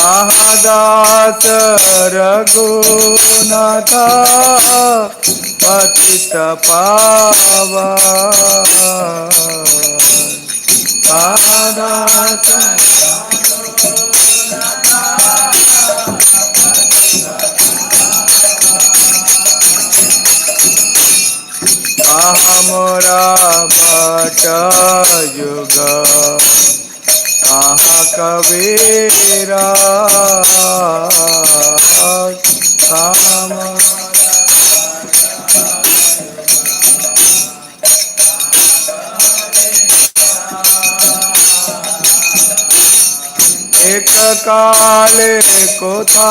महादास रघुनाथ पतित पावन महादास अहमरा भट युग कहाँ कबीरा काम एक काले कोथा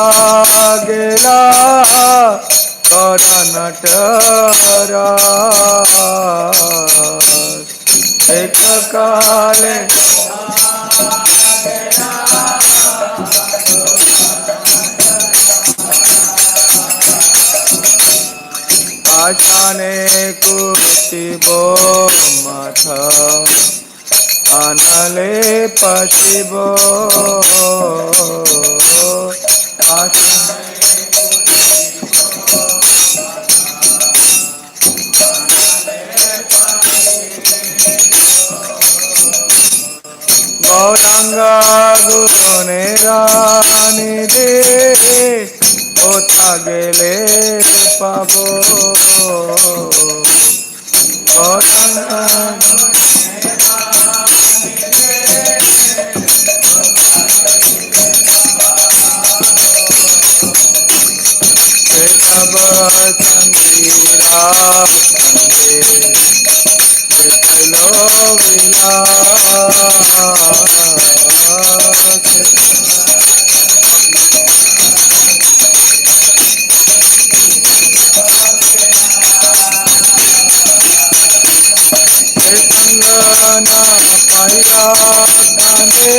गेला नटरा एक काले आशाने कुटिबो माथा अनले पशिबो गौरंगा गुने रानी दे कोथा गेले पाबो गौरंगा सब संगीरा संगे लो संगना पाया ताने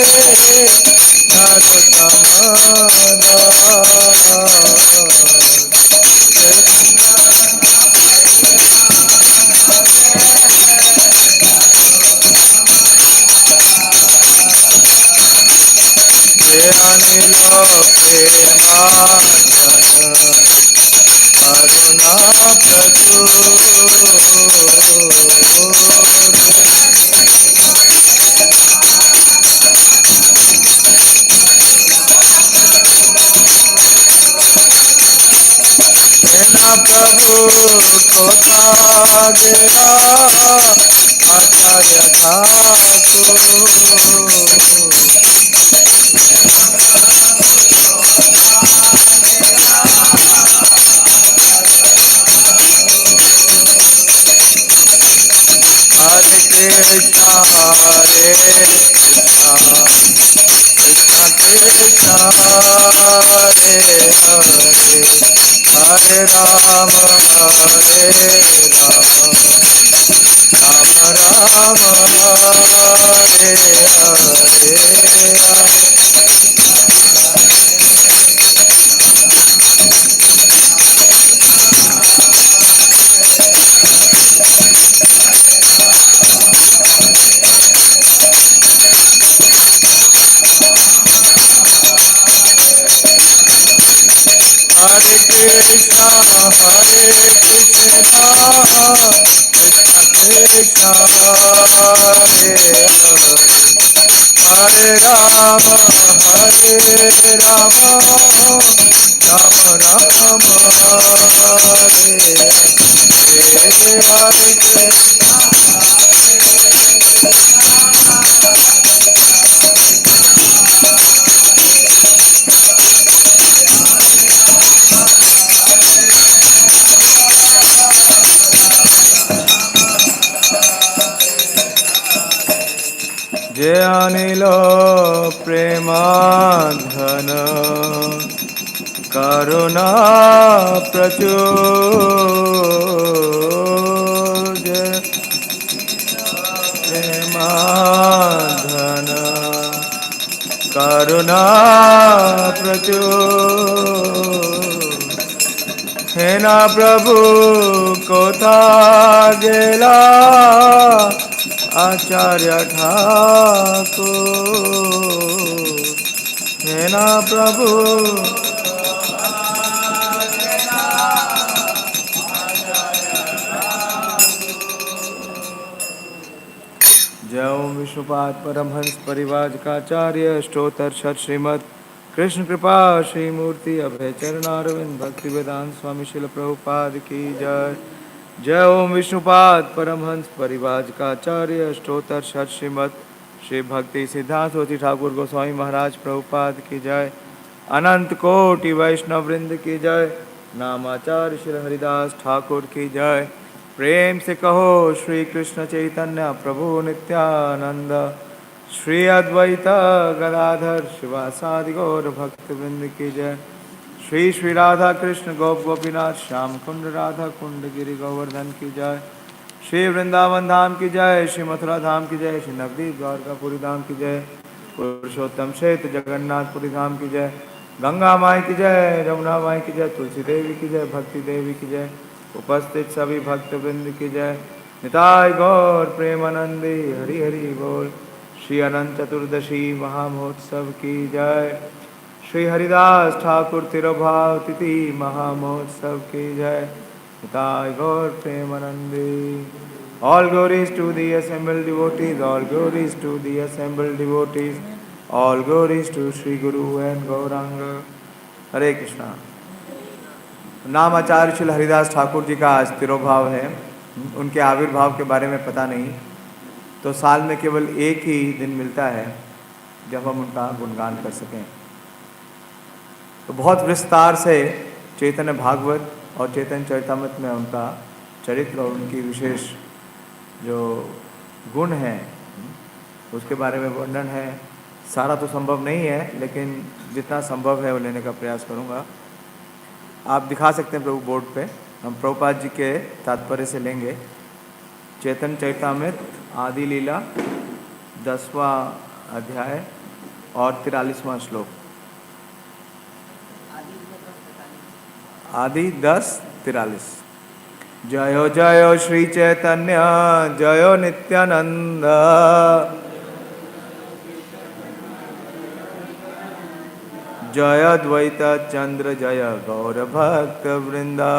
अनिलो प्रेमाधन करुणा प्रचुर प्रभु कोथा गेला आचार्य ठाकुर हरे कृष्णा कृष्णा कृष्णा हरे हरे हरे राम राम हरे हरे हरे कृष्णा कृष्णा कृष्णा हरे हरे राम राम राम हरे हरे कृष्ण जे अनिलो प्रेमाधन करुणा प्रचुर जे प्रेमाधन करुणा प्रचुर हे ना प्रभु कोथा गेला आचार्य ठाकुर है ना प्रभु। जय ओम विष्णुपाद परमहंस परिवाजकाचार्य स्त्रोत्र षट श्रीमद कृष्ण कृपा श्री मूर्ति अभय चरणारविंद भक्ति वेदांत स्वामी शिल प्रभुपाद की जय। जय ओम विष्णुपाद परमहंस परिवाजकाचार्य स्त्रोत्र षट श्रीमद श्री भक्ति सिद्धांत होती ठाकुर गोस्वामी महाराज प्रभुपाद की जय। अनंत कोटि वैष्णव वृंद की जय। नामाचार्य श्री हरिदास ठाकुर की जय। प्रेम से कहो श्री कृष्ण चैतन्य प्रभु नित्यानंद श्री अद्वैत गदाधर शिवासादि गौर भक्त वृंद की जय। श्री श्री राधा कृष्ण गोप गोपीनाथ श्याम कुंड राधा कुंड गिरि गोवर्धन की जय। श्री वृंदावन धाम की जय। श्री मथुरा धाम की जय। श्री नवदीप द्वारकापुरी धाम की जय। पुरुषोत्तम क्षेत्र जगन्नाथपुरी धाम की जय। गंगा माई की जय। यमुना माई की जय। तुलसी देवी की जय। भक्ति देवी की जय। उपस्थित सभी भक्त वृंद की जय। निताय गौर प्रेमानंदी हरि हरि बोल। श्री अनंत चतुर्दशी महामहोत्सव की जय। श्री हरिदास ठाकुर तिरुभाव तिथि महामहोत्सव की जय। निताय गौर Premanandi. All glories to the assembled devotees, all glories to the assembled devotees, all glories to Sri Guru and Gauranga. हरे कृष्णा। नाम आचार्य श्री हरिदास ठाकुर जी का आज तिरुभाव है। उनके आविर्भाव के बारे में पता नहीं, तो साल में केवल एक ही दिन मिलता है जब हम उनका गुणगान कर सकें। तो बहुत विस्तार से चैतन्य भागवत और चैतन्य चरितामृत में उनका चरित्र और उनकी विशेष जो गुण हैं उसके बारे में वर्णन है। सारा तो संभव नहीं है, लेकिन जितना संभव है वो लेने का प्रयास करूँगा। आप दिखा सकते हैं प्रभु बोर्ड पे। हम प्रभुपाद जी के तात्पर्य से लेंगे। चैतन्य चरितामृत आदि लीला 10वां अध्याय और 43वां श्लोक। आदि 10:43। जयो जयो श्री चैतन्य जयो नित्यानंद जय द्वैत चंद्र जय गौर भक्त वृंदा।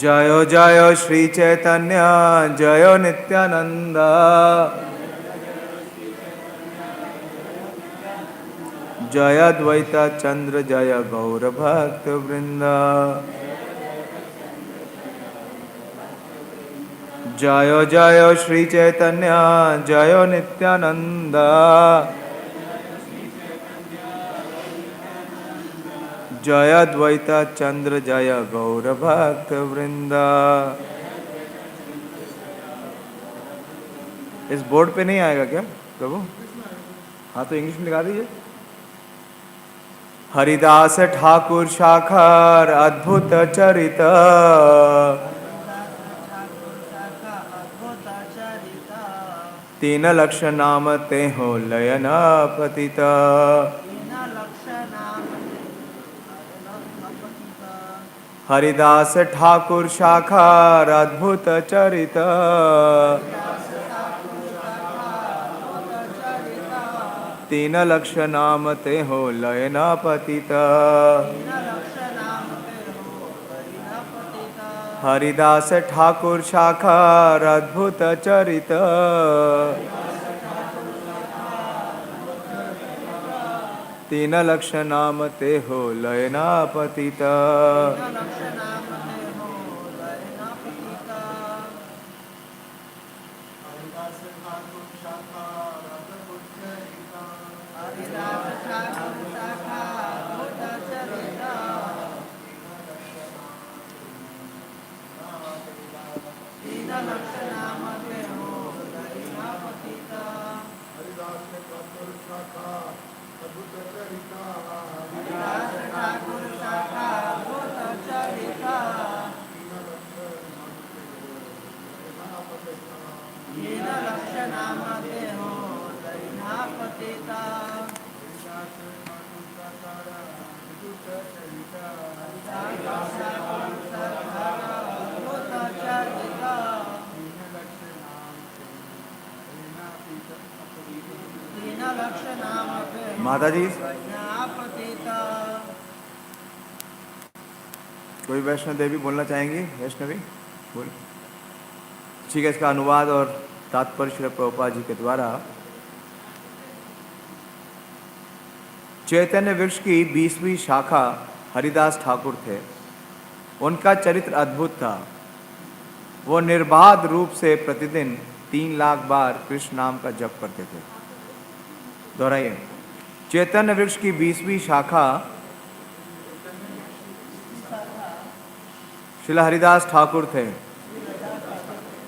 जयो जयो श्री चैतन्य जयो नित्यानंद जय द्वैत चंद्र जय गौर भक्त वृंदा। जयो जयो श्री चैतन्य जयो नित्यानंद जय द्वैत चंद्र जय गौर भक्त वृंदा। इस बोर्ड पे नहीं आएगा क्या प्रभु? हाँ तो इंग्लिश में लिखा दीजिए। हरिदास ठाकुर शाखर अद्भुत चरित 3 लक्ष नाम ते हो लयन पतित। हरिदास ठाकुर शाखर अद्भुत चरित 3 लक्ष नाम ते हो लयन पतित। हरिदास ठाकुर शाखर अद्भुत चरित 3 लक्ष नाम ते हो लयन पतित। माता जी, कोई वैष्णव देवी बोलना चाहेंगी? वैष्णवी बोल। ठीक है, इसका अनुवाद और तात्पर्य श्री प्रभुपाद जी के द्वारा। चैतन्य वृक्ष की 20वीं शाखा हरिदास ठाकुर थे। उनका चरित्र अद्भुत था। वो निर्बाध रूप से प्रतिदिन 3 लाख बार कृष्ण नाम का जप करते थे। दोहराइए। चैतन्य वृक्ष की 20वीं शाखा श्रील हरिदास ठाकुर थे।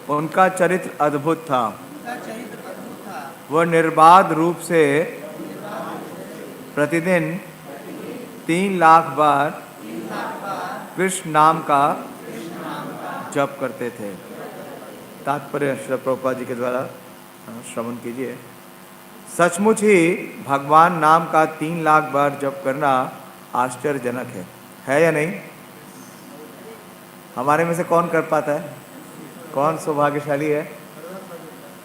उनका चरित्र अद्भुत था। वह निर्बाध रूप से प्रतिदिन 3 लाख बार कृष्ण नाम का जप करते थे। तात्पर्य श्री प्रभुपाद जी के द्वारा श्रवण कीजिए। सचमुच ही भगवान नाम का 3 लाख बार जप करना आश्चर्यजनक है या नहीं? हमारे में से कौन कर पाता है? कौन सौभाग्यशाली है?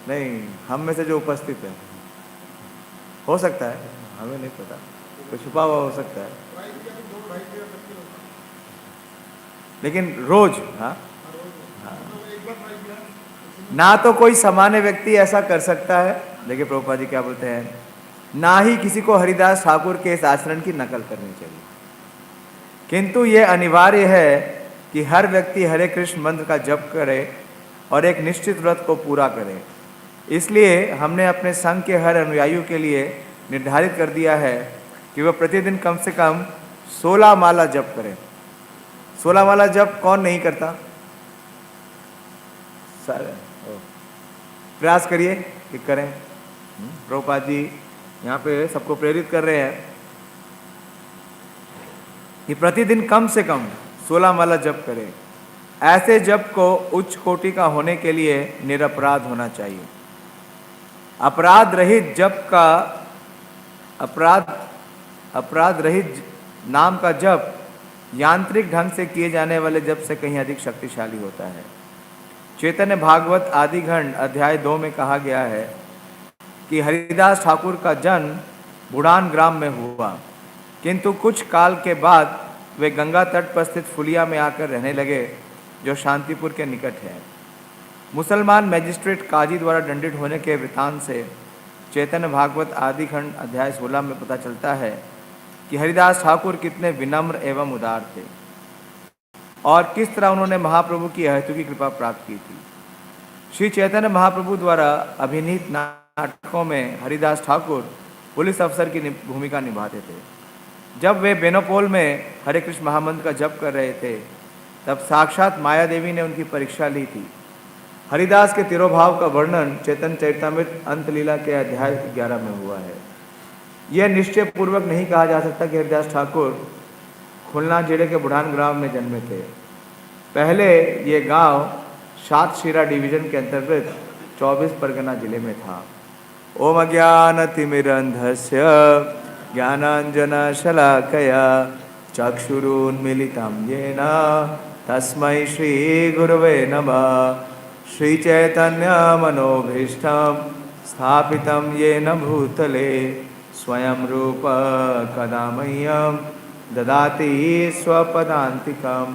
नहीं, हम में से जो उपस्थित है। हो सकता है, हमें नहीं पता, कोई छुपा हुआ हो सकता है, लेकिन रोज हाँ ना तो कोई सामान्य व्यक्ति ऐसा कर सकता है। देखिए प्रभुपाद जी क्या बोलते हैं, ना ही किसी को हरिदास ठाकुर के इस आचरण की नकल करनी चाहिए, किंतु ये अनिवार्य है कि हर व्यक्ति हरे कृष्ण मंत्र का जप करे और एक निश्चित व्रत को पूरा करे। इसलिए हमने अपने संघ के हर अनुयायियों के लिए निर्धारित कर दिया है कि वह प्रतिदिन कम से कम 16 माला जप करें। 16 माला जप कौन नहीं करता? सारे प्रयास करिए कि करें। प्रभुपाद जी यहाँ पे सबको प्रेरित कर रहे हैं कि प्रतिदिन कम से कम 16 माला जप करें। ऐसे जप को उच्च कोटि का होने के लिए निरपराध होना चाहिए। अपराध रहित जप का अपराध रहित नाम का जप यांत्रिक ढंग से किए जाने वाले जप से कहीं अधिक शक्तिशाली होता है। चैतन्य भागवत आदि खंड अध्याय 2 में कहा गया है कि हरिदास ठाकुर का जन्म बुढ़ान ग्राम में हुआ, किंतु कुछ काल के बाद वे गंगा तट पर स्थित फुलिया में आकर रहने लगे, जो शांतिपुर के निकट है। मुसलमान मैजिस्ट्रेट काजी द्वारा दंडित होने के वृतांत से चैतन्य भागवत आदि खंड अध्याय 16 में पता चलता है कि हरिदास ठाकुर कितने विनम्र एवं उदार थे और किस तरह उन्होंने महाप्रभु की अहेतु की कृपा प्राप्त की थी। श्री चैतन्य महाप्रभु द्वारा अभिनीत नाटकों में हरिदास ठाकुर पुलिस अफसर की भूमिका निभाते थे। जब वे बेनोपोल में हरे कृष्ण महामंत्र का जप कर रहे थे, तब साक्षात माया देवी ने उनकी परीक्षा ली थी। हरिदास के तिरोभाव का वर्णन चैतन्य चरितामृत अंतलीला के अध्याय 11 में हुआ है। यह निश्चय पूर्वक नहीं कहा जा सकता कि हरिदास ठाकुर खुलना जिले के बुढ़ान ग्राम में जन्मे थे। पहले ये गांव सातशिरा डिवीजन के अंतर्गत 24 परगना जिले में था। ओम अज्ञानतिमिरन्धस्य ज्ञानाञ्जनशलाकया चक्षुरुन्मीलितं येन तस्मै श्रीगुरवे नमः। श्रीचैतन्यमनोभीष्टं स्थापितं येन भूतले स्वयं रूप कदा मह्यं ददाति स्वपदान्तिकं।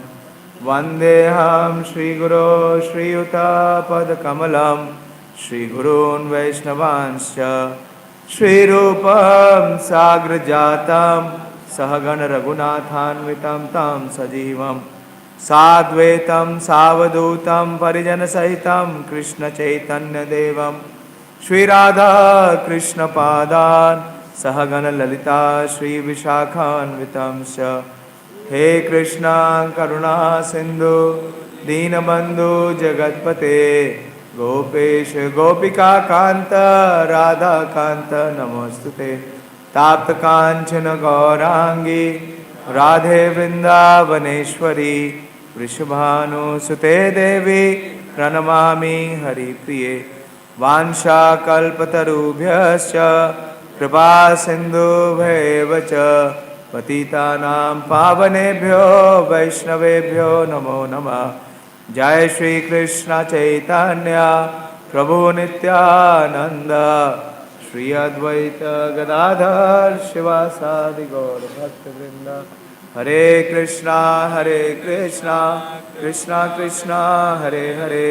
वन्देऽहं श्रीगुरो श्रीयुतापदकमलं श्रीगुरून् वैष्णवांश्च श्रीरूपं साग्रजातं सहगण रघुनाथान्वितं तं सजीवं साद्वैतं सावधूतं परिजनसहितं कृष्णचैतन्यदेवं श्रीराधा कृष्णपादान् सहगण ललिता श्रीविशाखान्वितं च। हे कृष्णा करुणा सिंधु दीनबंधु जगतपते गोपेश गोपिका कांत राधा कांत नमोस्तुते। ताप्त कांचन गौरांगी राधे वृंदावनेश्वरी वृषभानुसुते देवी प्रणमामि हरिप्रिये। वाञ्छाकल्पतरुभ्यश्च कृपा सिन्धुभ्येव च पतितानां पावनेभ्यो वैष्णवेभ्यो नमो नमः। जय श्री कृष्ण चैतन्य प्रभु नित्यानंद श्री अद्वैत गदाधर शिवासादि गौर भक्तवृंद। हरे कृष्णा कृष्णा कृष्णा हरे हरे,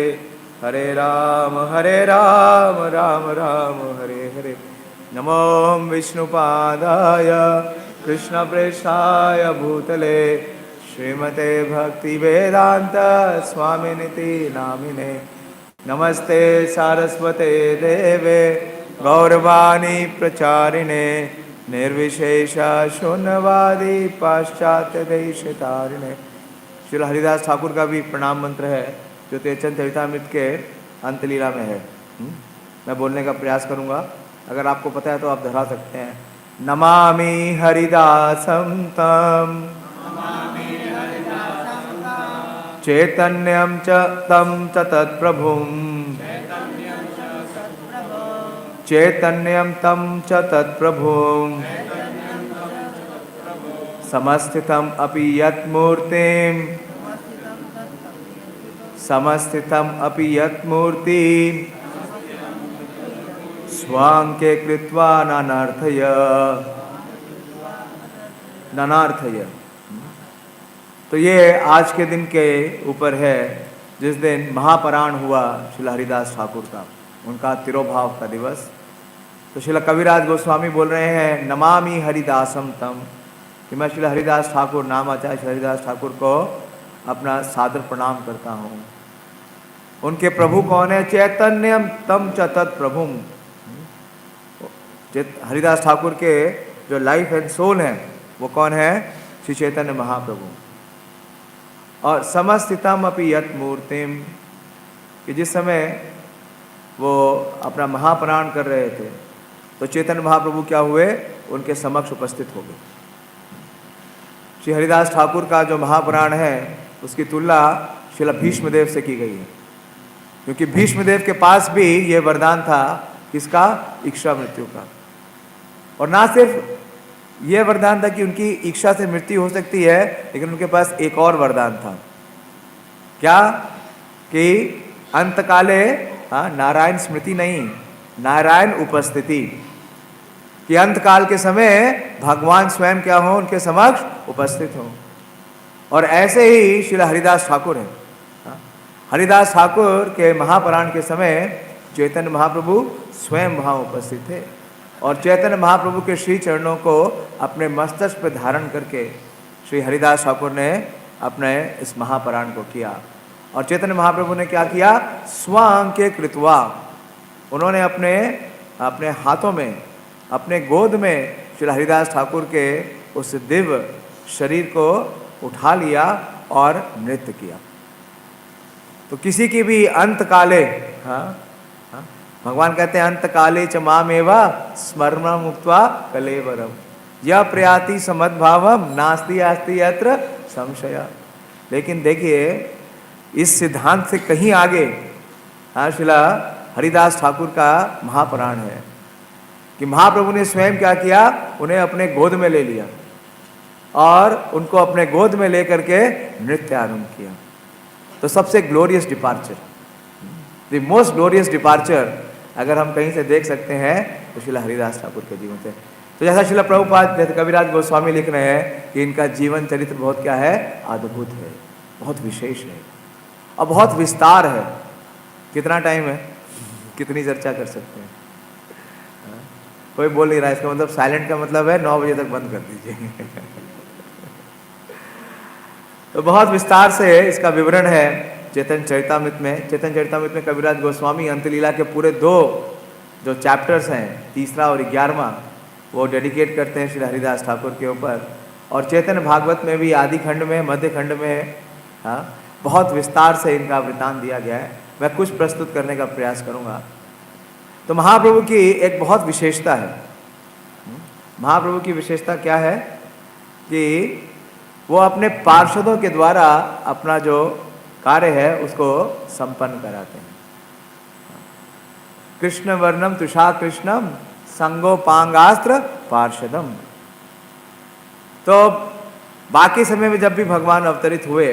हरे राम राम राम हरे हरे। नमो विष्णुपादाय कृष्णप्रेष्ठाय भूतले श्रीमते भक्तिवेदांत स्वामिनिति नामिने। नमस्ते सारस्वते देवे गौरवाणी प्रचारिणे निर्विशेष शून्यवादी पाश्चात्य देशतारिणे। श्री हरिदास ठाकुर का भी प्रणाम मंत्र है जो तेजचंद चरितामृत के अंतलीला में है। मैं बोलने का प्रयास करूंगा, अगर आपको पता है तो आप दोहरा सकते हैं। नमामि हरिदासं तम चैतन्यं च तं च तत्प्रभुं, चैतन्यं तं च तत्प्रभुं समस्थितम् अपि यत्मूर्तिं, समस्थितम् अपि यत्मूर्तिं स्वांके कृत्वा ननार्थय। तो ये आज के दिन के ऊपर है जिस दिन महापराण हुआ श्रील हरिदास ठाकुर का, उनका तिरोभाव का दिवस। तो श्रील कविराज गोस्वामी बोल रहे हैं नमामि हरिदासम तम, कि मैं श्रील हरिदास ठाकुर नामाचार्य श्री हरिदास ठाकुर को अपना सादर प्रणाम करता हूँ। उनके प्रभु कौन है? चैतन्यम तम च तत्प्रभुम। हरिदास ठाकुर के जो लाइफ एंड सोल है वो कौन है? श्री चैतन्य महाप्रभु। और समस्थितम अपि यत् मूर्तिम, कि जिस समय वो अपना महाप्राण कर रहे थे तो चैतन्य महाप्रभु क्या हुए? उनके समक्ष उपस्थित हो गए। श्री हरिदास ठाकुर का जो महाप्राण है उसकी तुलना श्रील भीष्मदेव से की गई है, क्योंकि भीष्मदेव के पास भी ये वरदान था, किसका? इच्छा मृत्यु का। और ना सिर्फ ये वरदान था कि उनकी इच्छा से मृत्यु हो सकती है, लेकिन उनके पास एक और वरदान था। क्या? कि अंतकाले नारायण स्मृति नहीं, नारायण उपस्थिति, कि अंतकाल के समय भगवान स्वयं क्या हो? उनके समक्ष उपस्थित हो। और ऐसे ही श्री हरिदास ठाकुर हैं। हरिदास ठाकुर के महाप्राण के समय चैतन्य महाप्रभु स्वयं वहाँ उपस्थित थे और चैतन्य महाप्रभु के श्री चरणों को अपने मस्तक पर धारण करके श्री हरिदास ठाकुर ने अपने इस महाप्राण को किया। और चैतन्य महाप्रभु ने क्या किया? स्वांके कृत्वा, उन्होंने अपने अपने हाथों में, अपने गोद में श्री हरिदास ठाकुर के उस दिव्य शरीर को उठा लिया और नृत्य किया। तो किसी की भी अंतकाले, भगवान कहते हैं अंतकाले च मामेवा स्मरणं मुक्त्वा कलेवरम यह प्रयाति समद्भावम नास्ति आस्ति यत्र संशय। लेकिन देखिए इस सिद्धांत से कहीं आगे श्रीला हरिदास ठाकुर का महाप्राण है कि महाप्रभु ने स्वयं क्या किया? उन्हें अपने गोद में ले लिया और उनको अपने गोद में लेकर के नृत्य आरंभ किया। तो सबसे glorious departure, the most glorious departure अगर हम कहीं से देख सकते हैं तो श्रील हरिदास ठाकुर के जीवन से। तो जैसा श्रील प्रभुपाद कविराज गोस्वामी लिख रहे हैं कि इनका जीवन चरित्र बहुत क्या है? अद्भुत है, बहुत विशेष है और बहुत विस्तार है। कितना टाइम है? कितनी चर्चा कर सकते हैं? कोई बोल नहीं रहा, इसका मतलब साइलेंट का मतलब है 9 बजे तक बंद कर दीजिए। तो बहुत विस्तार से इसका विवरण है चैतन्य चरितामृत में। चैतन्य चरितामृत में कविराज गोस्वामी अंतलीला के पूरे 2 जो चैप्टर्स हैं, 3रा और 11वां, वो डेडिकेट करते हैं श्री हरिदास ठाकुर के ऊपर। और चैतन्य भागवत में भी आदि खंड में, मध्य खंड में बहुत विस्तार से इनका वृत्तांत दिया गया है। मैं कुछ प्रस्तुत करने का प्रयास करूंगा। तो महाप्रभु की एक बहुत विशेषता है। महाप्रभु की विशेषता क्या है? कि वो अपने पार्षदों के द्वारा अपना जो कार्य है उसको संपन्न कराते हैं। कृष्ण वर्णम तुषा कृष्णम संगोपांगास्त्र पार्षदम। तो बाकी समय में जब भी भगवान अवतरित हुए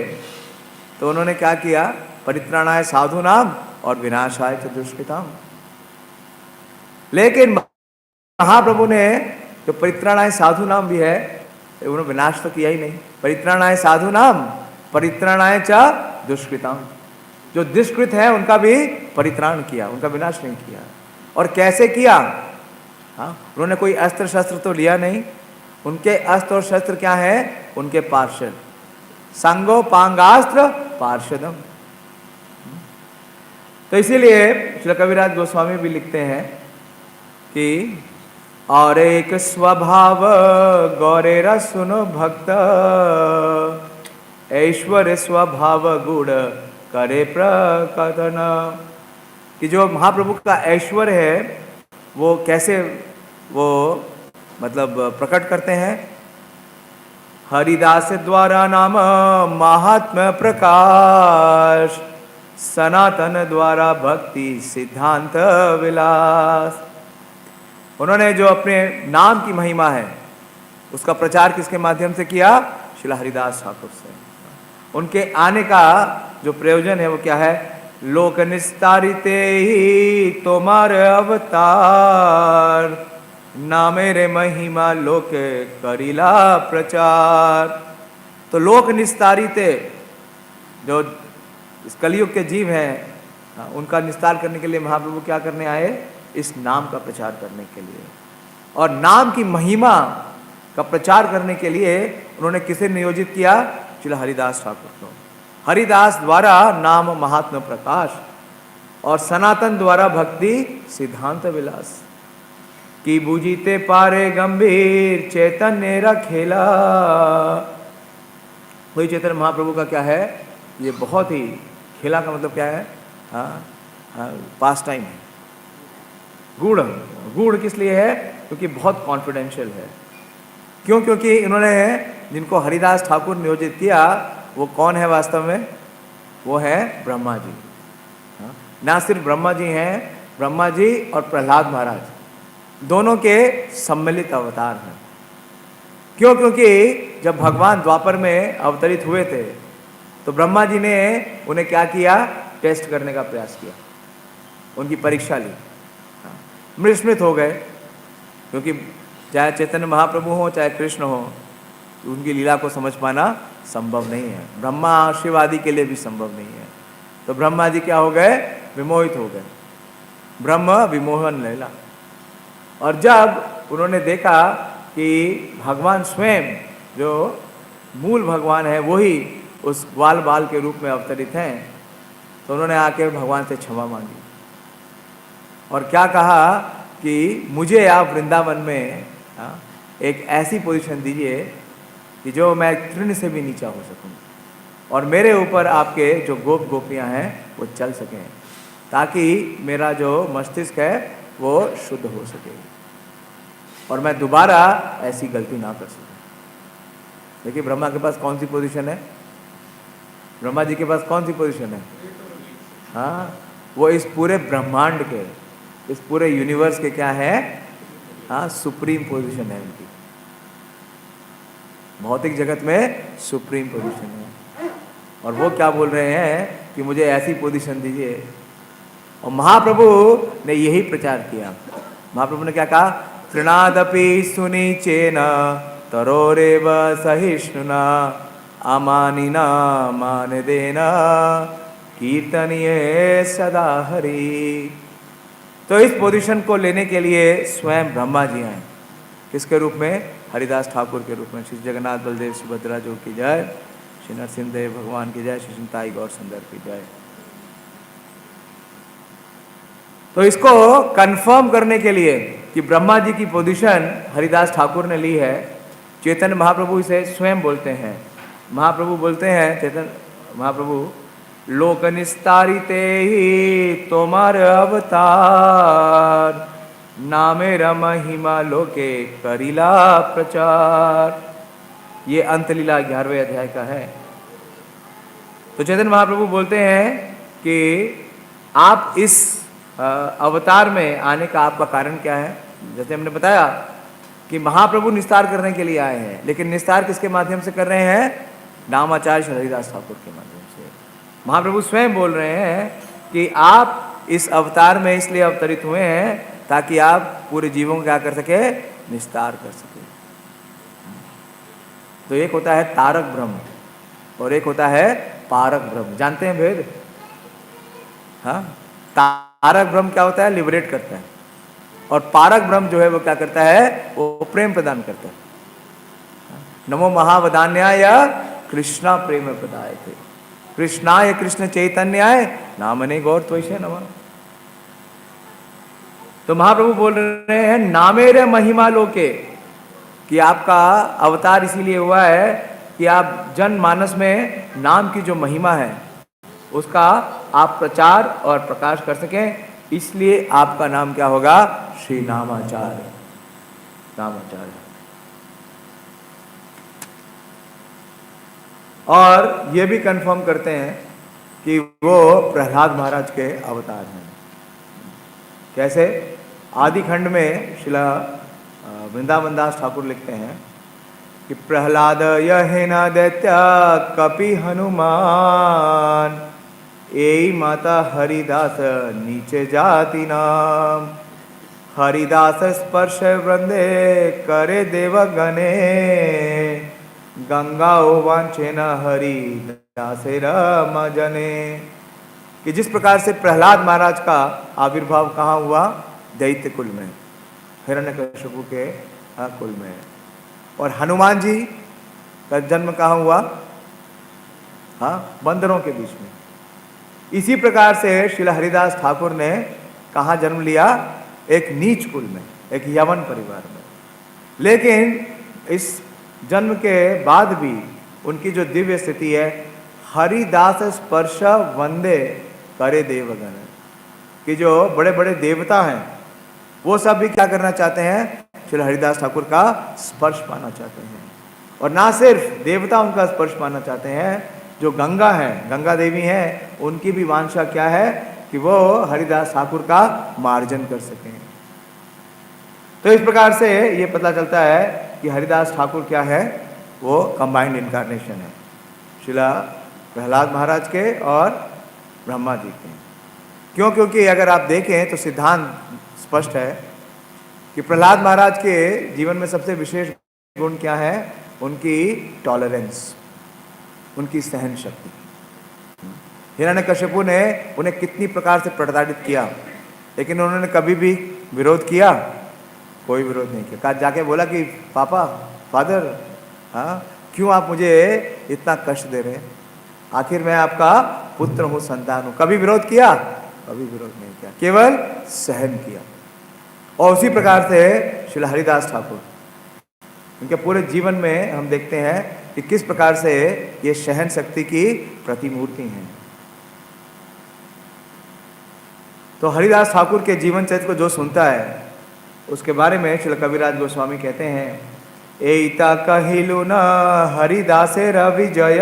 तो उन्होंने क्या किया? परित्राणाय साधु नाम और विनाशाय च दुष्कृताम। लेकिन महाप्रभु ने जो परित्राणाय साधु नाम भी है, उन्होंने विनाश तो किया ही नहीं। परित्राणाय साधु नाम परित्राणाय च दुष्कृताम, जो दुष्कृत है उनका भी परित्राण किया, उनका विनाश नहीं किया। और कैसे किया? हाँ, उन्होंने कोई अस्त्र शस्त्र तो लिया नहीं। उनके अस्त्र और शस्त्र क्या है? उनके पार्षद, संगो पांगास्त्र पार्षदम। तो इसीलिए श्री कविराज गोस्वामी भी लिखते हैं कि और एक स्वभाव गौरेरा सुनो भक्त, ऐश्वर्य स्वभाव गुण करे प्रकटन। कि जो महाप्रभु का ऐश्वर्य है वो कैसे वो मतलब प्रकट करते हैं? हरिदास द्वारा नाम महात्म्य प्रकाश, सनातन द्वारा भक्ति सिद्धांत विलास। उन्होंने जो अपने नाम की महिमा है उसका प्रचार किसके माध्यम से किया? श्री हरिदास ठाकुर से। उनके आने का जो प्रयोजन है वो क्या है? लोक निस्तारिते ही तोमार अवतार, ना मेरे महिमा लोक करिला प्रचार। तो लोक निस्तारिते, जो इस कलयुग के जीव हैं, उनका निस्तार करने के लिए महाप्रभु क्या करने आए? इस नाम का प्रचार करने के लिए। और नाम की महिमा का प्रचार करने के लिए उन्होंने किसे नियोजित किया? श्री हरिदास ठाकुर को। हरिदास द्वारा नाम महात्म प्रकाश और सनातन द्वारा भक्ति सिद्धांत विलास। की बूझीते पारे गंभीर चैतन्य रखेला। वही चैतन्य महाप्रभु का क्या है? ये बहुत ही, खेला का मतलब क्या है? पास टाइम है। गुण, गुण किस लिए है? क्योंकि बहुत कॉन्फिडेंशियल है। क्यों? क्योंकि इन्होंने जिनको हरिदास ठाकुर नियोजित किया वो कौन है वास्तव में? वो है ब्रह्मा जी। ना सिर्फ ब्रह्मा जी हैं, ब्रह्मा जी और प्रहलाद महाराज दोनों के सम्मिलित अवतार हैं। क्यों? क्योंकि जब भगवान द्वापर में अवतरित हुए थे तो ब्रह्मा जी ने उन्हें क्या किया? टेस्ट करने का प्रयास किया, उनकी परीक्षा ली। विस्मित हो गए, क्योंकि चाहे चैतन्य महाप्रभु हो चाहे कृष्ण हो, उनकी लीला को समझ पाना संभव नहीं है। ब्रह्मा शिव आदि के लिए भी संभव नहीं है। तो ब्रह्मा जी क्या हो गए? विमोहित हो गए, ब्रह्म विमोहन लीला। और जब उन्होंने देखा कि भगवान स्वयं जो मूल भगवान है वही उस ग्वाल बाल के रूप में अवतरित हैं, तो उन्होंने आके भगवान से क्षमा मांगी और क्या कहा कि मुझे आप वृंदावन में एक ऐसी पोजीशन दीजिए कि जो मैं तृण से भी नीचा हो सकूं और मेरे ऊपर आपके जो गोप गोपियां हैं वो चल सकें, ताकि मेरा जो मस्तिष्क है वो शुद्ध हो सके और मैं दोबारा ऐसी गलती ना कर सकूं। देखिए ब्रह्मा के पास कौन सी पोजीशन है? ब्रह्मा जी के पास कौन सी पोजीशन है? हाँ, वो इस पूरे ब्रह्मांड के, इस पूरे यूनिवर्स के क्या है? हाँ, सुप्रीम पोजीशन है उनकी। भौतिक जगत में सुप्रीम पोजीशन है और वो क्या बोल रहे हैं कि मुझे ऐसी पोजीशन दीजिए। और महाप्रभु ने यही प्रचार किया। महाप्रभु ने क्या कहा? तृणादपि सुनीचेन तरोरेव सहिष्णुना अमानिना मान देना कीर्तनीय सदा हरि। तो इस पोजीशन को लेने के लिए स्वयं ब्रह्मा जी आए। किसके रूप में? हरिदास ठाकुर के रूप में। श्री जगन्नाथ बलदेव सुभद्रा जो की जय, श्री नरसिंहदेव भगवान की जय, श्री ताई गौर सुंदर की जय। तो इसको कंफर्म करने के लिए कि ब्रह्मा जी की पोजीशन हरिदास ठाकुर ने ली है, चैतन्य महाप्रभु इसे स्वयं बोलते हैं। महाप्रभु बोलते हैं, चैतन्य महाप्रभु, लोक निस्तारिते ही तोमार अवतार, ना मेरा महिमा लोके करिला प्रचार। ये अंतलीला 11वें अध्याय का है। तो चैतन्य महाप्रभु बोलते हैं कि आप इस अवतार में आने का आपका कारण क्या है? जैसे हमने बताया कि महाप्रभु निस्तार करने के लिए आए हैं, लेकिन निस्तार किसके माध्यम से कर रहे हैं? नामाचार्य हरिदास ठाकुर के माध्यम से। महाप्रभु स्वयं बोल रहे हैं कि आप इस अवतार में इसलिए अवतरित हुए हैं ताकि आप पूरे जीवों को क्या कर सके, निस्तार कर सके। तो एक होता है तारक ब्रह्म और एक होता है पारक ब्रह्म। जानते हैं भेद? हाँ, तारक ब्रह्म क्या होता है, लिबरेट करता है, और पारक ब्रह्म जो है वो क्या करता है, वो प्रेम प्रदान करता है। नमो महावदान्याय कृष्णा प्रेम प्रदाय थे, कृष्णाय कृष्ण चैतन्याय नामने गौर त्वैषे नमः। तो महाप्रभु बोल रहे हैं नामेरे महिमा लोके, कि आपका अवतार इसीलिए हुआ है कि आप जनमानस में नाम की जो महिमा है उसका आप प्रचार और प्रकाश कर सकें, इसलिए आपका नाम क्या होगा, श्री नामाचार्य, नामाचार्य। और ये भी कंफर्म करते हैं कि वो प्रहलाद महाराज के अवतार हैं। कैसे? आदि खंड में शिला वृंदावन दास ठाकुर लिखते हैं कि प्रहलाद यहे न दैत्य कपि हनुमान, एई माता हरिदास नीचे जाति नाम, हरिदास स्पर्श वृंदे करे देवगणे, गंगा वांछेन हरिदासे रम जने। कि जिस प्रकार से प्रहलाद महाराज का आविर्भाव कहाँ हुआ, दैत्य कुल में, हिरण्यकशिपु के कुल में, और हनुमान जी का जन्म कहाँ हुआ, हाँ, बंदरों के बीच में। इसी प्रकार से श्रील हरिदास ठाकुर ने कहाँ जन्म लिया, एक नीच कुल में, एक यवन परिवार में। लेकिन इस जन्म के बाद भी उनकी जो दिव्य स्थिति है, हरिदास स्पर्श वंदे करे देवगण, कि जो बड़े बड़े देवता हैं वो सब भी क्या करना चाहते हैं, श्री हरिदास ठाकुर का स्पर्श पाना चाहते हैं। और ना सिर्फ देवता उनका स्पर्श पाना चाहते हैं, जो गंगा है, गंगा देवी हैं, उनकी भी वांछा क्या है कि वो हरिदास ठाकुर का मार्जन कर सकें। तो इस प्रकार से ये पता चलता है कि हरिदास ठाकुर क्या है, वो कंबाइंड इनकारनेशन है, शिला प्रहलाद महाराज के और ब्रह्मा जी के। क्यों? क्योंकि अगर आप देखें तो सिद्धांत स्पष्ट है कि प्रहलाद महाराज के जीवन में सबसे विशेष गुण क्या है, उनकी टॉलरेंस, उनकी सहन शक्ति। हिरण्यकशिपु ने उन्हें कितनी प्रकार से प्रताड़ित किया, लेकिन उन्होंने कभी भी विरोध किया, कोई विरोध नहीं किया। कहा जाके बोला कि पापा, फादर, हाँ, क्यों आप मुझे इतना कष्ट दे रहे हैं, आखिर मैं आपका पुत्र हूँ, संतान हूँ। कभी विरोध किया? कभी विरोध नहीं किया, केवल सहन किया। और उसी प्रकार से श्री हरिदास ठाकुर, उनके पूरे जीवन में हम देखते हैं कि किस प्रकार से ये सहन शक्ति की प्रतिमूर्ति हैं। तो हरिदास ठाकुर के जीवन चरित्र को जो सुनता है, उसके बारे में श्री कविराज गोस्वामी कहते हैं, एता कहिलु न हरिदासे रविजय,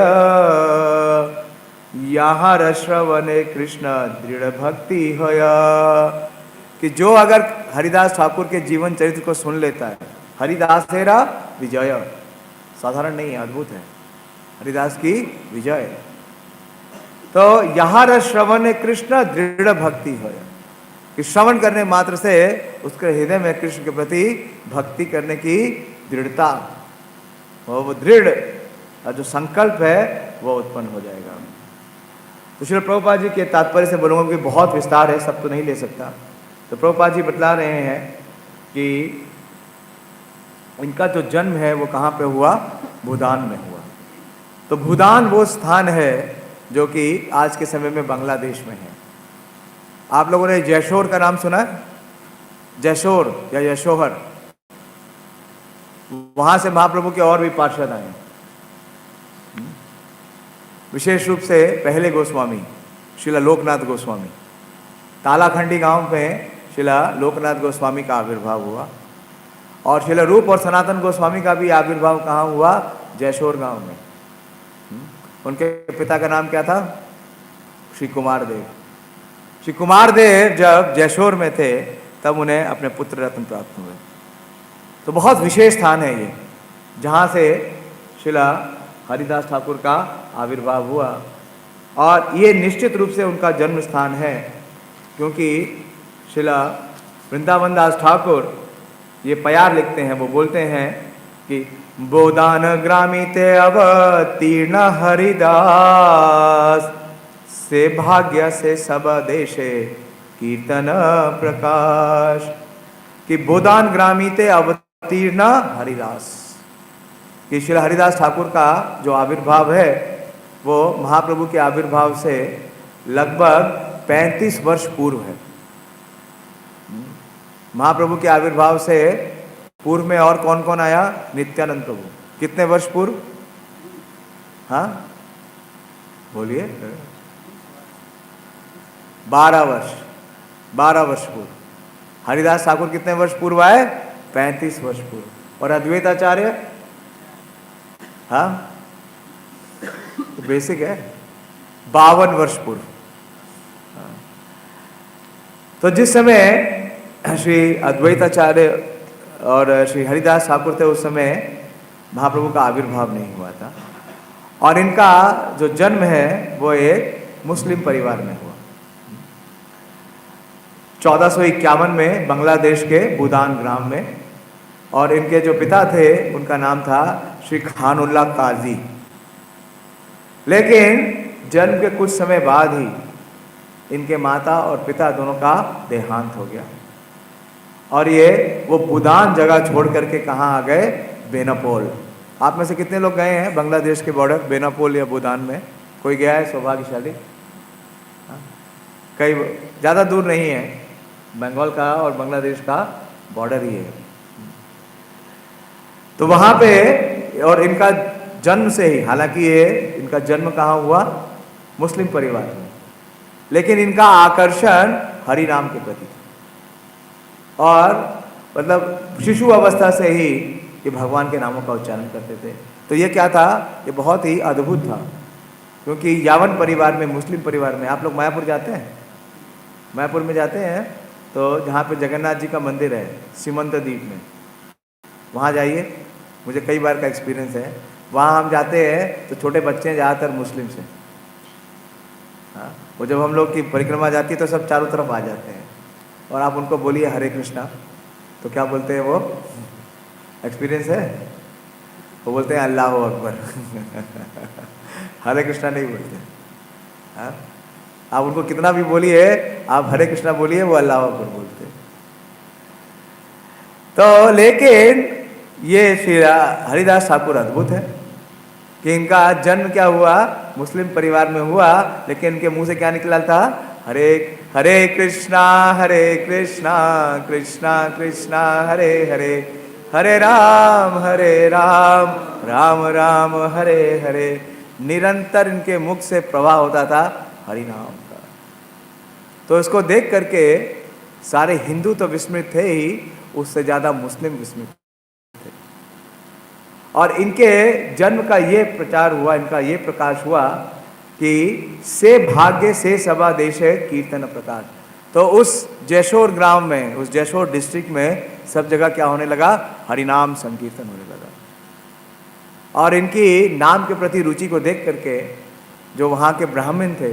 यहाँ रश्रवने कृष्ण दृढ़ भक्ति होया। कि जो अगर हरिदास ठाकुर के जीवन चरित्र को सुन लेता है, हरिदासेरा विजय, साधारण नहीं है, अद्भुत है हरिदास की विजय। तो यहाँ श्रवण कृष्ण दृढ़ भक्ति होया, कि श्रवण करने मात्र से उसके हृदय में कृष्ण के प्रति भक्ति करने की दृढ़ता, वो दृढ़ जो संकल्प है वो उत्पन्न हो जाएगा। तो श्री प्रभुपाद जी के तात्पर्य से बोलूँगा कि बहुत विस्तार है, सब तो नहीं ले सकता। तो प्रभुपाद जी बतला रहे हैं कि इनका जो जन्म है वो कहाँ पे हुआ, भूदान में हुआ। तो भूदान वो स्थान है जो कि आज के समय में बांग्लादेश में है। आप लोगों ने जयशोर का नाम सुना है? जयशोर या यशोहर, वहां से महाप्रभु के और भी पार्षद आए, विशेष रूप से पहले गोस्वामी शिला लोकनाथ गोस्वामी। तालाखंडी गांव में शिला लोकनाथ गोस्वामी का आविर्भाव हुआ, और शिला रूप और सनातन गोस्वामी का भी आविर्भाव कहाँ हुआ, जयशोर गांव में। उनके पिता का नाम क्या था? श्री कुमार देव। श्री कुमार देव जब जयशोर में थे तब उन्हें अपने पुत्र रत्न प्राप्त हुए। तो बहुत विशेष स्थान है ये, जहाँ से शिला हरिदास ठाकुर का आविर्भाव हुआ, और ये निश्चित रूप से उनका जन्म स्थान है, क्योंकि शिला वृंदावन दास ठाकुर ये प्यार लिखते हैं, वो बोलते हैं कि बोदान ग्रामीते अवतीर्ण हरिदास से भाग्य से सब देशे कीर्तन प्रकाश। कि बोदान ग्रामीते अवतीर्ण हरिदास, कि श्री हरिदास ठाकुर का जो आविर्भाव है वो महाप्रभु के आविर्भाव से लगभग 35 वर्ष पूर्व है। महाप्रभु के आविर्भाव से पूर्व में और कौन कौन आया? नित्यानंद प्रभु। कितने वर्ष पूर्व? हाँ बोलिए। 12 वर्ष, 12 वर्ष पूर्व। हरिदास ठाकुर कितने वर्ष पूर्व आए? 35 वर्ष पूर्व। और अद्वैताचार्य? हाँ तो बेसिक है, 52 वर्ष पूर्व। तो जिस समय श्री अद्वैताचार्य और श्री हरिदास ठाकुर थे उस समय महाप्रभु का आविर्भाव नहीं हुआ था, और इनका जो जन्म है वो एक मुस्लिम परिवार में हुआ। 1451 में बांग्लादेश के बुदान ग्राम में, और इनके जो पिता थे उनका नाम था श्री खानुल्ला काजी। लेकिन जन्म के कुछ समय बाद ही इनके माता और पिता दोनों का देहांत हो गया, और ये वो बुदान जगह छोड़ करके कहाँ आ गए? बेनापोल। आप में से कितने लोग गए हैं बांग्लादेश के बॉर्डर बेनापोल या बुदान में? कोई गया है? सौभाग्यशाली। कई, ज़्यादा दूर नहीं है, बंगाल का और बांग्लादेश का बॉर्डर ही है। तो वहाँ पे, और इनका जन्म से ही, हालांकि ये इनका जन्म कहाँ हुआ? मुस्लिम परिवार में, लेकिन इनका आकर्षण हरि नाम के प्रति, और मतलब शिशु अवस्था से ही ये भगवान के नामों का उच्चारण करते थे। तो ये क्या था? ये बहुत ही अद्भुत था, क्योंकि यावन परिवार में, मुस्लिम परिवार में, आप लोग मायापुर जाते हैं? मायापुर में जाते हैं तो जहाँ पे जगन्नाथ जी का मंदिर है सीमंत द्वीप में, वहाँ जाइए। मुझे कई बार का एक्सपीरियंस है। वहाँ हम जाते हैं तो छोटे बच्चे हैं ज़्यादातर मुस्लिम से। हाँ, वो जब हम लोग की परिक्रमा जाती है तो सब चारों तरफ आ जाते हैं, और आप उनको बोलिए हरे कृष्णा तो क्या बोलते हैं वो? एक्सपीरियंस है? वो बोलते हैं अल्लाह अकबर। हरे कृष्णा नहीं बोलते। हाँ, आप उनको कितना भी बोलिए, आप हरे कृष्णा बोलिए, वो अल्लाह अकबर बोलते। तो लेकिन ये श्री हरिदास ठाकुर अद्भुत है कि इनका जन्म क्या हुआ? मुस्लिम परिवार में हुआ, लेकिन इनके मुंह से क्या निकला था? हरे हरे कृष्णा कृष्णा कृष्णा हरे हरे, हरे राम राम राम हरे हरे। निरंतर इनके मुख से प्रवाह होता था हरि नाम का। तो इसको देख करके सारे हिंदू तो विस्मित थे ही, उससे ज़्यादा मुस्लिम विस्मित थे। और इनके जन्म का ये प्रचार हुआ, इनका ये प्रकाश हुआ कि से भाग्य से सभा देश है कीर्तन प्रकाश। तो उस जयशोर ग्राम में, उस जयशोर डिस्ट्रिक्ट में सब जगह क्या होने लगा? हरिनाम संकीर्तन होने लगा। और इनकी नाम के प्रति रुचि को देख करके जो वहाँ के ब्राह्मण थे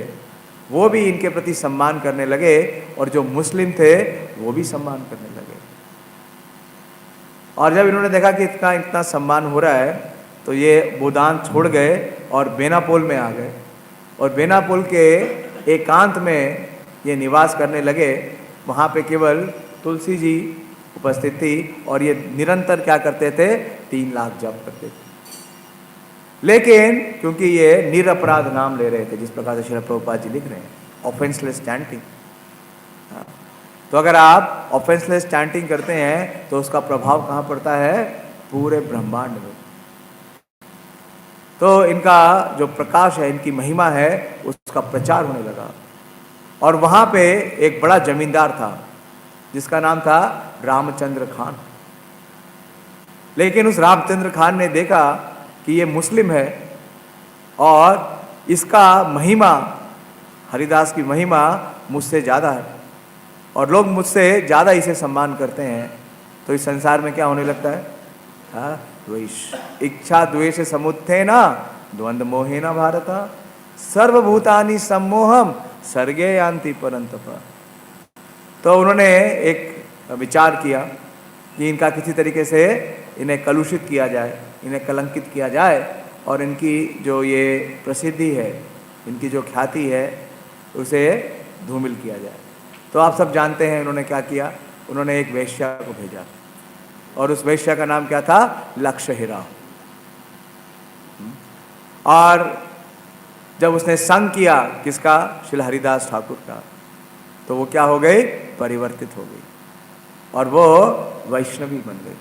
वो भी इनके प्रति सम्मान करने लगे, और जो मुस्लिम थे वो भी सम्मान करने लगे। और जब इन्होंने देखा कि इतना सम्मान हो रहा है तो ये बुदान छोड़ गए और बेनापोल में आ गए, और बेनापोल के एकांत में ये निवास करने लगे। वहाँ पे केवल तुलसी जी उपस्थित थी, और ये निरंतर क्या करते थे? 3 लाख जप करते थे। लेकिन क्योंकि ये निरपराध नाम ले रहे थे, जिस प्रकार से श्रील प्रभुपाद जी लिख रहे हैं, ऑफेंसलेस चैंटिंग। तो अगर आप ऑफेंसलेस चैंटिंग करते हैं तो उसका प्रभाव कहाँ पड़ता है? पूरे ब्रह्मांड में। तो इनका जो प्रकाश है, इनकी महिमा है, उसका प्रचार होने लगा। और वहाँ पे एक बड़ा जमींदार था जिसका नाम था रामचंद्र खान। लेकिन उस रामचंद्र खान ने देखा कि ये मुस्लिम है और इसका महिमा, हरिदास की महिमा मुझसे ज़्यादा है, और लोग मुझसे ज़्यादा इसे सम्मान करते हैं। तो इस संसार में क्या होने लगता है? हाँ, द्वेष, इच्छा द्वेष समुत्थेन द्वंद्व मोहेन भारत सर्वभूतानि सम्मोहम सर्गे यान्ति परन्तप। तो उन्होंने एक विचार किया कि इनका किसी तरीके से इन्हें कलुषित किया जाए, इन्हें कलंकित किया जाए और इनकी जो ये प्रसिद्धि है, इनकी जो ख्याति है, उसे धूमिल किया जाए। तो आप सब जानते हैं इन्होंने क्या किया। उन्होंने एक वेश्या को भेजा और उस वेश्या का नाम क्या था? लक्षहीरा। और जब उसने संग किया किसका? श्रील हरिदास ठाकुर का, तो वो क्या हो गई? परिवर्तित हो गई और वो वैष्णवी बन गई।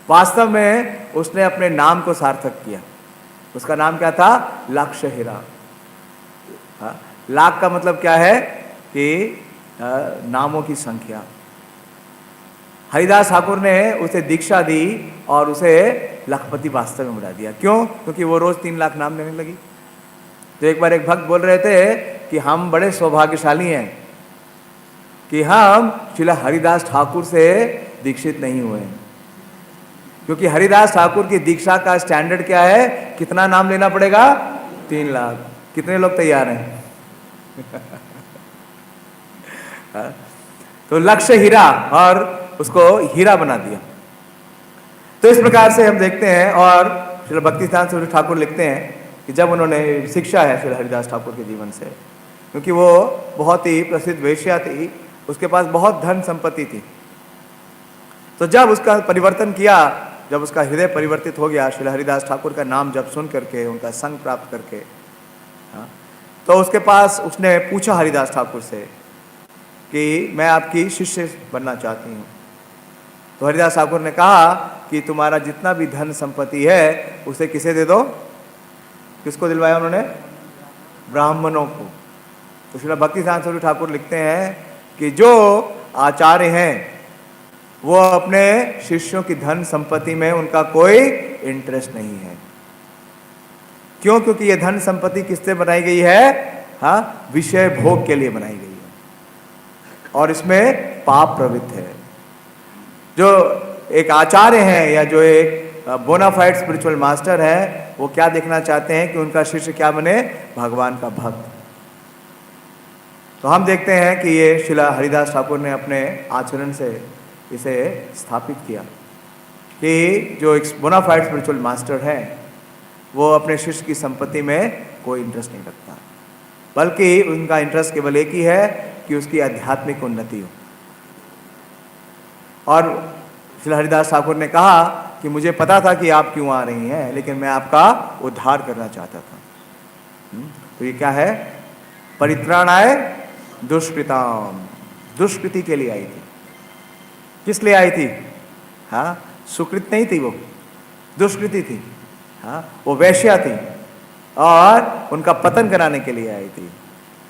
वास्तव में उसने अपने नाम को सार्थक किया। उसका नाम क्या था? लक्षहीरा। लाख का मतलब क्या है कि नामों की संख्या। हरिदास ठाकुर ने उसे दीक्षा दी और उसे लखपति वास्तव में बना दिया। क्यों? क्योंकि वो रोज 3 लाख नाम लेने लगी। तो एक बार एक भक्त बोल रहे थे कि हम बड़े सौभाग्यशाली हैं कि हम श्रील हरिदास ठाकुर से दीक्षित नहीं हुए, क्योंकि हरिदास ठाकुर की दीक्षा का स्टैंडर्ड क्या है? कितना नाम लेना पड़ेगा? 3 लाख। कितने लोग तैयार हैं? तो लक्ष्य हीरा, और उसको हीरा बना दिया। तो इस प्रकार से हम देखते हैं। और श्री भक्ति सिद्धांत सरस्वती ठाकुर लिखते हैं कि जब उन्होंने शिक्षा है श्री हरिदास ठाकुर के जीवन से, क्योंकि वो बहुत ही प्रसिद्ध वेश्या थी, उसके पास बहुत धन संपत्ति थी। तो जब उसका परिवर्तन किया, जब उसका हृदय परिवर्तित हो गया श्री हरिदास ठाकुर का नाम जब सुन करके, उनका संग प्राप्त करके, तो उसके पास उसने पूछा हरिदास ठाकुर से कि मैं आपकी शिष्य बनना चाहती हूँ। तो हरिदास ठाकुर ने कहा कि तुम्हारा जितना भी धन संपत्ति है उसे किसे दे दो? किसको दिलवाया उन्होंने? ब्राह्मणों को। तो श्री भक्ति सिद्धांत सरस्वती ठाकुर लिखते हैं कि जो आचार्य हैं वो अपने शिष्यों की धन संपत्ति में उनका कोई इंटरेस्ट नहीं है। क्यों? क्योंकि ये धन संपत्ति किससे बनाई गई है? हाँ, विषय भोग के लिए बनाई गई है और इसमें पाप प्रवृत्त है। जो एक आचार्य हैं या जो एक बोनाफाइड स्पिरिचुअल मास्टर है, वो क्या देखना चाहते हैं कि उनका शिष्य क्या बने? भगवान का भक्त। तो हम देखते हैं कि ये श्रील हरिदास ठाकुर ने अपने आचरण से इसे स्थापित किया कि जो एक बोनाफाइड स्पिरिचुअल मास्टर है वो अपने शिष्य की संपत्ति में कोई इंटरेस्ट नहीं रखता, बल्कि उनका इंटरेस्ट केवल एक ही है कि उसकी आध्यात्मिक उन्नति हो। और श्री हरिदास ठाकुर ने कहा कि मुझे पता था कि आप क्यों आ रही हैं, लेकिन मैं आपका उद्धार करना चाहता था। तो ये क्या है? परित्राणाय दुष्कृताम। दुष्कृति के लिए आई थी। किस लिए आई थी? हाँ, सुकृत नहीं थी, वो दुष्कृति थी। हाँ, वो वैश्या थी और उनका पतन कराने के लिए आई थी।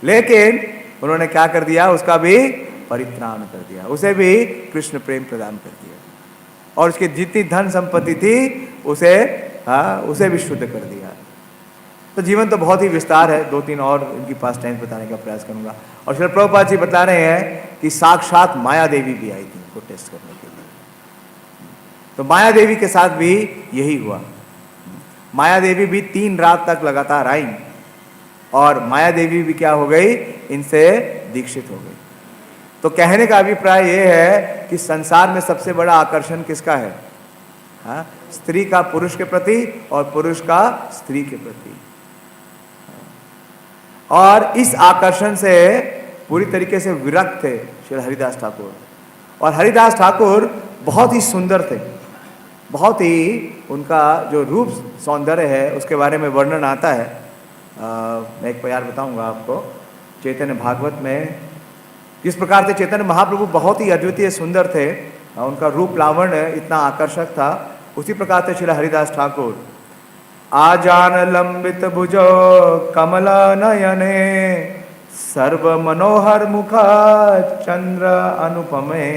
लेकिन उन्होंने क्या कर दिया? उसका भी परित्राण कर दिया, उसे भी कृष्ण प्रेम प्रदान कर दिया और उसकी जितनी धन संपत्ति थी उसे भी शुद्ध कर दिया। तो जीवन तो बहुत ही विस्तार है, 2-3 और इनकी पास टाइम बताने का प्रयास करूंगा। और श्री प्रभुपाद जी बता रहे हैं कि साक्षात माया देवी भी आई थी उनको टेस्ट करने के लिए। तो माया देवी के साथ भी यही हुआ। माया देवी भी 3 रात तक लगातार आई और माया देवी भी क्या हो गई? इनसे दीक्षित हो गई। तो कहने का अभिप्राय यह है कि संसार में सबसे बड़ा आकर्षण किसका है? हाँ, स्त्री का पुरुष के प्रति और पुरुष का स्त्री के प्रति। और इस आकर्षण से पूरी तरीके से विरक्त थे श्री हरिदास ठाकुर। और हरिदास ठाकुर बहुत ही सुंदर थे, बहुत ही उनका जो रूप सौंदर्य है उसके बारे में वर्णन आता है। मैं एक प्यार बताऊंगा आपको। चैतन्य भागवत में किस प्रकार से चैतन्य महाप्रभु बहुत ही अद्वितीय सुंदर थे, उनका रूप लावण्य इतना आकर्षक था, उसी प्रकार से श्री हरिदास ठाकुर आजान लंबित भुजो कमल नयने सर्व मनोहर मुखा चंद्र अनुपमे।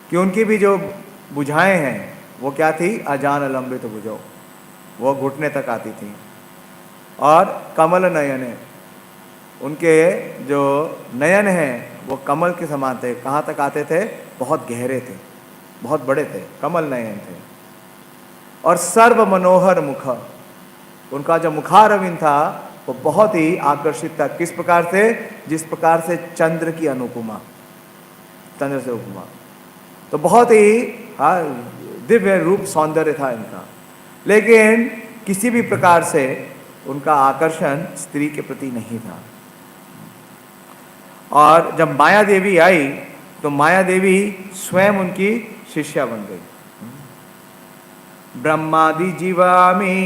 कि उनकी भी जो भुजाएं हैं वो क्या थी? अजान लंबित भुजो, वो घुटने तक आती थी। और कमल नयन है, उनके जो नयन हैं वो कमल के समान थे। कहाँ तक आते थे? बहुत गहरे थे, बहुत बड़े थे, कमल नयन थे। और सर्व मनोहर मुख, उनका जो मुखारविंद था वो बहुत ही आकर्षित था। किस प्रकार से? जिस प्रकार से चंद्र की अनुपमा। चंद्र से उपमा। तो बहुत ही दिव्य रूप सौंदर्य था इनका, लेकिन किसी भी प्रकार से उनका आकर्षण स्त्री के प्रति नहीं था। और जब माया देवी आई तो माया देवी स्वयं उनकी शिष्या बन गई। ब्रह्मादि जीवामी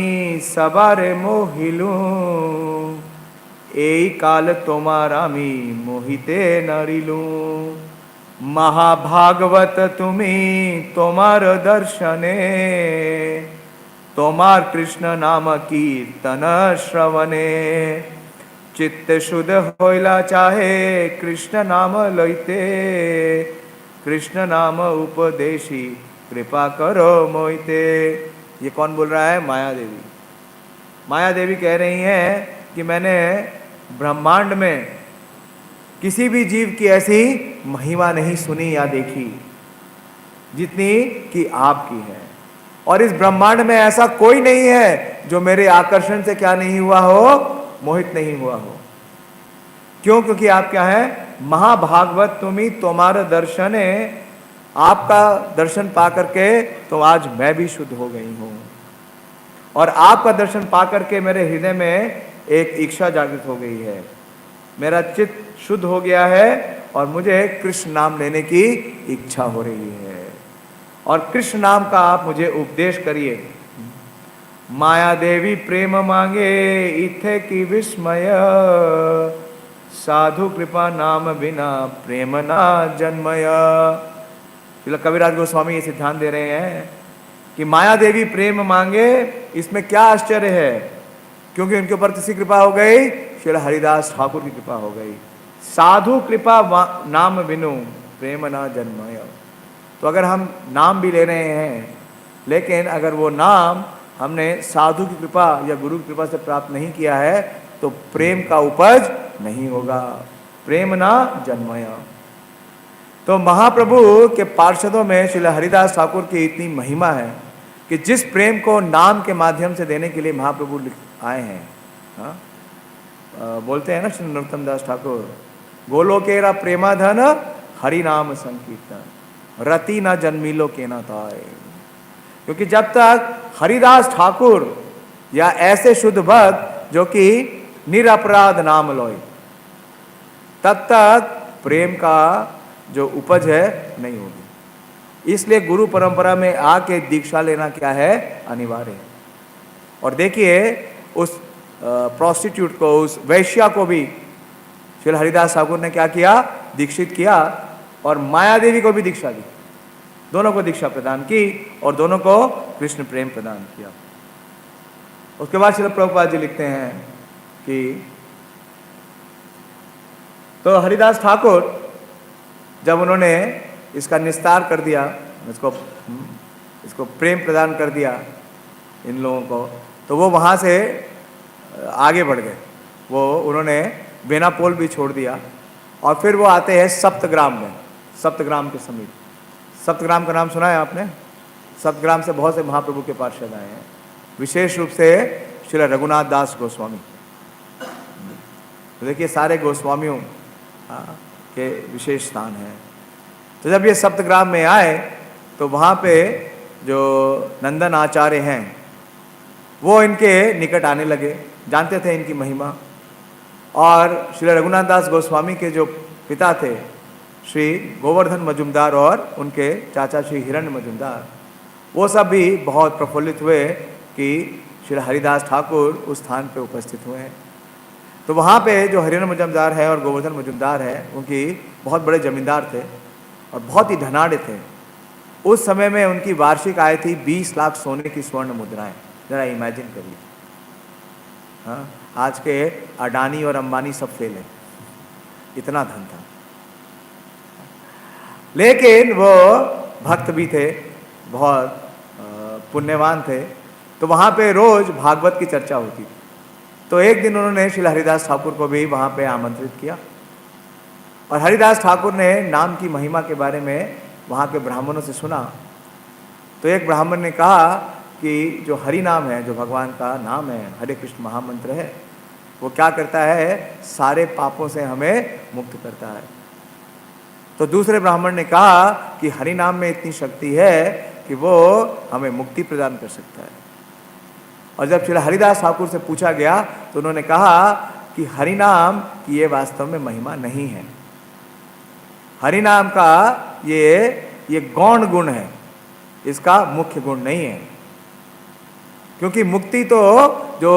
सबारे मोहिलू, এই কাল তোমার আমি মোহিতে নারিলু। महाभागवत তুমি তোমার দর্শনে, তোমার কৃষ্ণ নাম কীর্তন শ্রবণে, चित्त शुद्ध होइला चाहे कृष्ण नाम लइते, कृष्ण नाम उपदेशी कृपा करो मोहिते। ये कौन बोल रहा है? माया देवी। माया देवी कह रही हैं कि मैंने ब्रह्मांड में किसी भी जीव की ऐसी महिमा नहीं सुनी या देखी जितनी कि आपकी है, और इस ब्रह्मांड में ऐसा कोई नहीं है जो मेरे आकर्षण से क्या नहीं हुआ हो, मोहित नहीं हुआ हो। क्यों? क्योंकि आप क्या है? महाभागवत तुम्ही तुम्हारा दर्शन है। आपका दर्शन पा करके तो आज मैं भी शुद्ध हो गई हूं, और आपका दर्शन पा करके मेरे हृदय में एक इच्छा जागृत हो गई है, मेरा चित्त शुद्ध हो गया है और मुझे कृष्ण नाम लेने की इच्छा हो रही है, और कृष्ण नाम का आप मुझे उपदेश करिए। माया देवी प्रेम मांगे इथे की विस्मय, साधु कृपा नाम बिना प्रेम ना जन्मय। कविराज गोस्वामी ये सिद्धांत दे रहे हैं कि माया देवी प्रेम मांगे, इसमें क्या आश्चर्य है, क्योंकि उनके ऊपर किसी कृपा हो गई? श्री हरिदास ठाकुर की कृपा हो गई। साधु कृपा नाम बिनु प्रेम ना जन्मय। तो अगर हम नाम भी ले रहे हैं, लेकिन अगर वो नाम हमने साधु की कृपा या गुरु की कृपा से प्राप्त नहीं किया है तो प्रेम का उपज नहीं होगा, प्रेम ना जन्मय। तो महाप्रभु के पार्षदों में श्री हरिदास ठाकुर की इतनी महिमा है कि जिस प्रेम को नाम के माध्यम से देने के लिए महाप्रभु आए हैं। हाँ? बोलते हैं ना श्री नरोत्तम दास ठाकुर, गोलोकेरा प्रेमाधन हरि नाम संकीर्तन, रति ना जन्मिलो के ना ताए। क्योंकि जब तक हरिदास ठाकुर या ऐसे शुद्ध भक्त जो कि निरपराध नाम लोय, तब तक प्रेम का जो उपज है नहीं होगी। इसलिए गुरु परंपरा में आके दीक्षा लेना क्या है? अनिवार्य है। और देखिए उस प्रोस्टिट्यूट को, उस वैश्या को भी श्री हरिदास ठाकुर ने क्या किया? दीक्षित किया, और माया देवी को भी दीक्षा दी। दोनों को दीक्षा प्रदान की और दोनों को कृष्ण प्रेम प्रदान किया। उसके बाद श्रील प्रभुपाद जी लिखते हैं कि तो हरिदास ठाकुर जब उन्होंने इसका निस्तार कर दिया, इसको प्रेम प्रदान कर दिया इन लोगों को, तो वो वहाँ से आगे बढ़ गए। वो उन्होंने बेनापोल भी छोड़ दिया, और फिर वो आते हैं सप्तग्राम में, सप्तग्राम के समीप। सप्तग्राम का नाम सुना है आपने? सप्तग्राम से बहुत से महाप्रभु के पार्षद आए हैं, विशेष रूप से श्री रघुनाथ दास गोस्वामी। तो देखिए सारे गोस्वामियों के विशेष स्थान है। तो जब ये सप्तग्राम में आए तो वहाँ पे जो नंदन आचार्य हैं वो इनके निकट आने लगे, जानते थे इनकी महिमा। और श्री रघुनाथ दास गोस्वामी के जो पिता थे श्री गोवर्धन मजुमदार और उनके चाचा श्री हिरण्य मजुमदार, वो सब भी बहुत प्रफुल्लित हुए कि श्री हरिदास ठाकुर उस स्थान पे उपस्थित हुए हैं। तो वहाँ पे जो हिरण्य मजुमदार है और गोवर्धन मजुमदार है, उनकी बहुत बड़े जमींदार थे और बहुत ही धनाढ़ थे। उस समय में उनकी वार्षिक आय थी 20 लाख सोने की स्वर्ण मुद्राएं। जरा इमेजिन करिए। हाँ, आज के अडानी और अंबानी सब फेल है, इतना धन था। लेकिन वो भक्त भी थे, बहुत पुण्यवान थे। तो वहाँ पे रोज भागवत की चर्चा होती थी। तो एक दिन उन्होंने श्री हरिदास ठाकुर को भी वहाँ पे आमंत्रित किया, और हरिदास ठाकुर ने नाम की महिमा के बारे में वहाँ के ब्राह्मणों से सुना। तो एक ब्राह्मण ने कहा कि जो हरि नाम है, जो भगवान का नाम है, हरे कृष्ण महामंत्र है, वो क्या करता है? सारे पापों से हमें मुक्त करता है। तो दूसरे ब्राह्मण ने कहा कि हरि नाम में इतनी शक्ति है कि वो हमें मुक्ति प्रदान कर सकता है। और जब श्री हरिदास ठाकुर से पूछा गया तो उन्होंने कहा कि हरि नाम की ये वास्तव में महिमा नहीं है, हरि नाम का ये गौण गुण है, इसका मुख्य गुण नहीं है। क्योंकि मुक्ति तो जो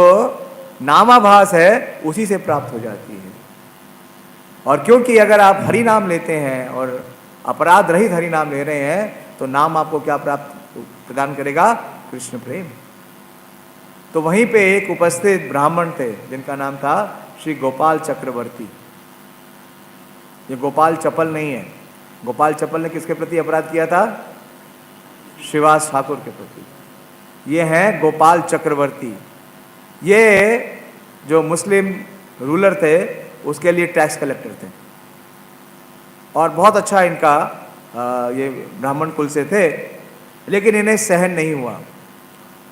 नामाभास है उसी से प्राप्त हो जाती है। और क्योंकि अगर आप हरि नाम लेते हैं और अपराध रहित हरि नाम ले रहे हैं तो नाम आपको क्या प्राप्त प्रदान करेगा? कृष्ण प्रेम। तो वहीं पे एक उपस्थित ब्राह्मण थे जिनका नाम था श्री गोपाल चक्रवर्ती। ये गोपाल चपल नहीं है। गोपाल चपल ने किसके प्रति अपराध किया था? श्रीवास ठाकुर के प्रति। ये हैं गोपाल चक्रवर्ती। ये जो मुस्लिम रूलर थे उसके लिए टैक्स कलेक्टर थे और बहुत अच्छा इनका ये ब्राह्मण कुल से थे, लेकिन इन्हें सहन नहीं हुआ।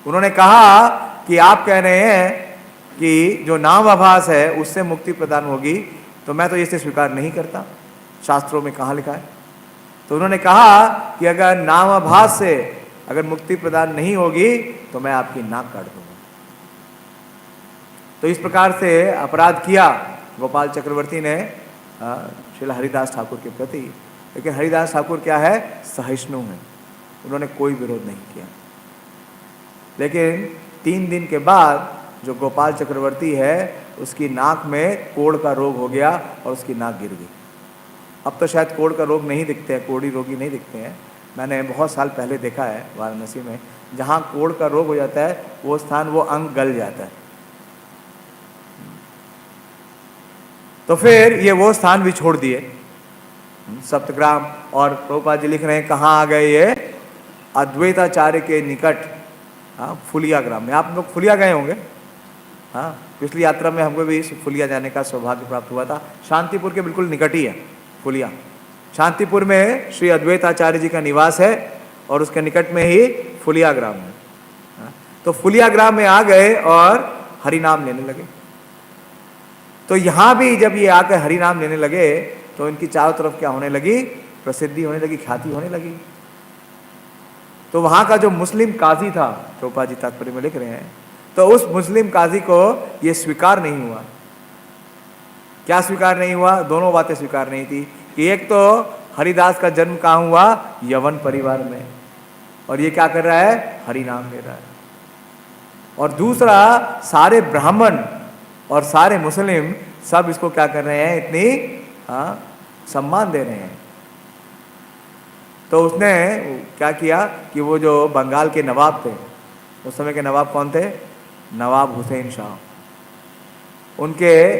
उन्होंने कहा कि आप कह रहे हैं कि जो नाम आभास है उससे मुक्ति प्रदान होगी, तो मैं तो इसे स्वीकार नहीं करता, शास्त्रों में कहाँ लिखा है? तो उन्होंने कहा कि अगर नाम आभास से अगर मुक्ति प्रदान नहीं होगी तो मैं आपकी नाक काट दूंगा। तो इस प्रकार से अपराध किया गोपाल चक्रवर्ती ने श्री हरिदास ठाकुर के प्रति। लेकिन हरिदास ठाकुर क्या है? सहिष्णु हैं, उन्होंने कोई विरोध नहीं किया। लेकिन 3 दिन के बाद जो गोपाल चक्रवर्ती है उसकी नाक में कोढ़ का रोग हो गया और उसकी नाक गिर गई। अब तो शायद कोढ़ का रोग नहीं दिखते हैं, कोढ़ी रोगी नहीं दिखते हैं। मैंने बहुत साल पहले देखा है वाराणसी में, जहाँ कोढ़ का रोग हो जाता है वो स्थान, वो अंग गल जाता है। तो फिर ये वो स्थान भी छोड़ दिए, सप्तग्राम। और प्रभुपाद जी लिख रहे हैं कहाँ आ गए ये? अद्वैताचार्य के निकट, फुलिया ग्राम में। आप लोग फुलिया गए होंगे? हाँ, पिछली यात्रा में हमको भी फुलिया जाने का सौभाग्य प्राप्त हुआ था। शांतिपुर के बिल्कुल निकट ही है फुलिया। शांतिपुर में श्री अद्वैताचार्य जी का निवास है और उसके निकट में ही फुलिया ग्राम है। तो फुलिया ग्राम में आ गए और हरि नाम लेने लगे। तो यहाँ भी जब ये आकर हरि नाम लेने लगे तो इनकी चारों तरफ क्या होने लगी? प्रसिद्धि होने लगी, ख्याति होने लगी। तो वहाँ का जो मुस्लिम काजी था, प्रभुपाद जी तात्पर्य में लिख रहे हैं, तो उस मुस्लिम काजी को ये स्वीकार नहीं हुआ। क्या स्वीकार नहीं हुआ? दोनों बातें स्वीकार नहीं थी कि एक तो हरिदास का जन्म कहाँ हुआ? यवन परिवार में, और ये क्या कर रहा है? हरि नाम ले रहा है। और दूसरा, सारे ब्राह्मण और सारे मुस्लिम सब इसको क्या कर रहे हैं? इतनी सम्मान दे रहे हैं। तो उसने क्या किया कि वो जो बंगाल के नवाब थे, उस समय के नवाब कौन थे? नवाब हुसैन शाह। उनके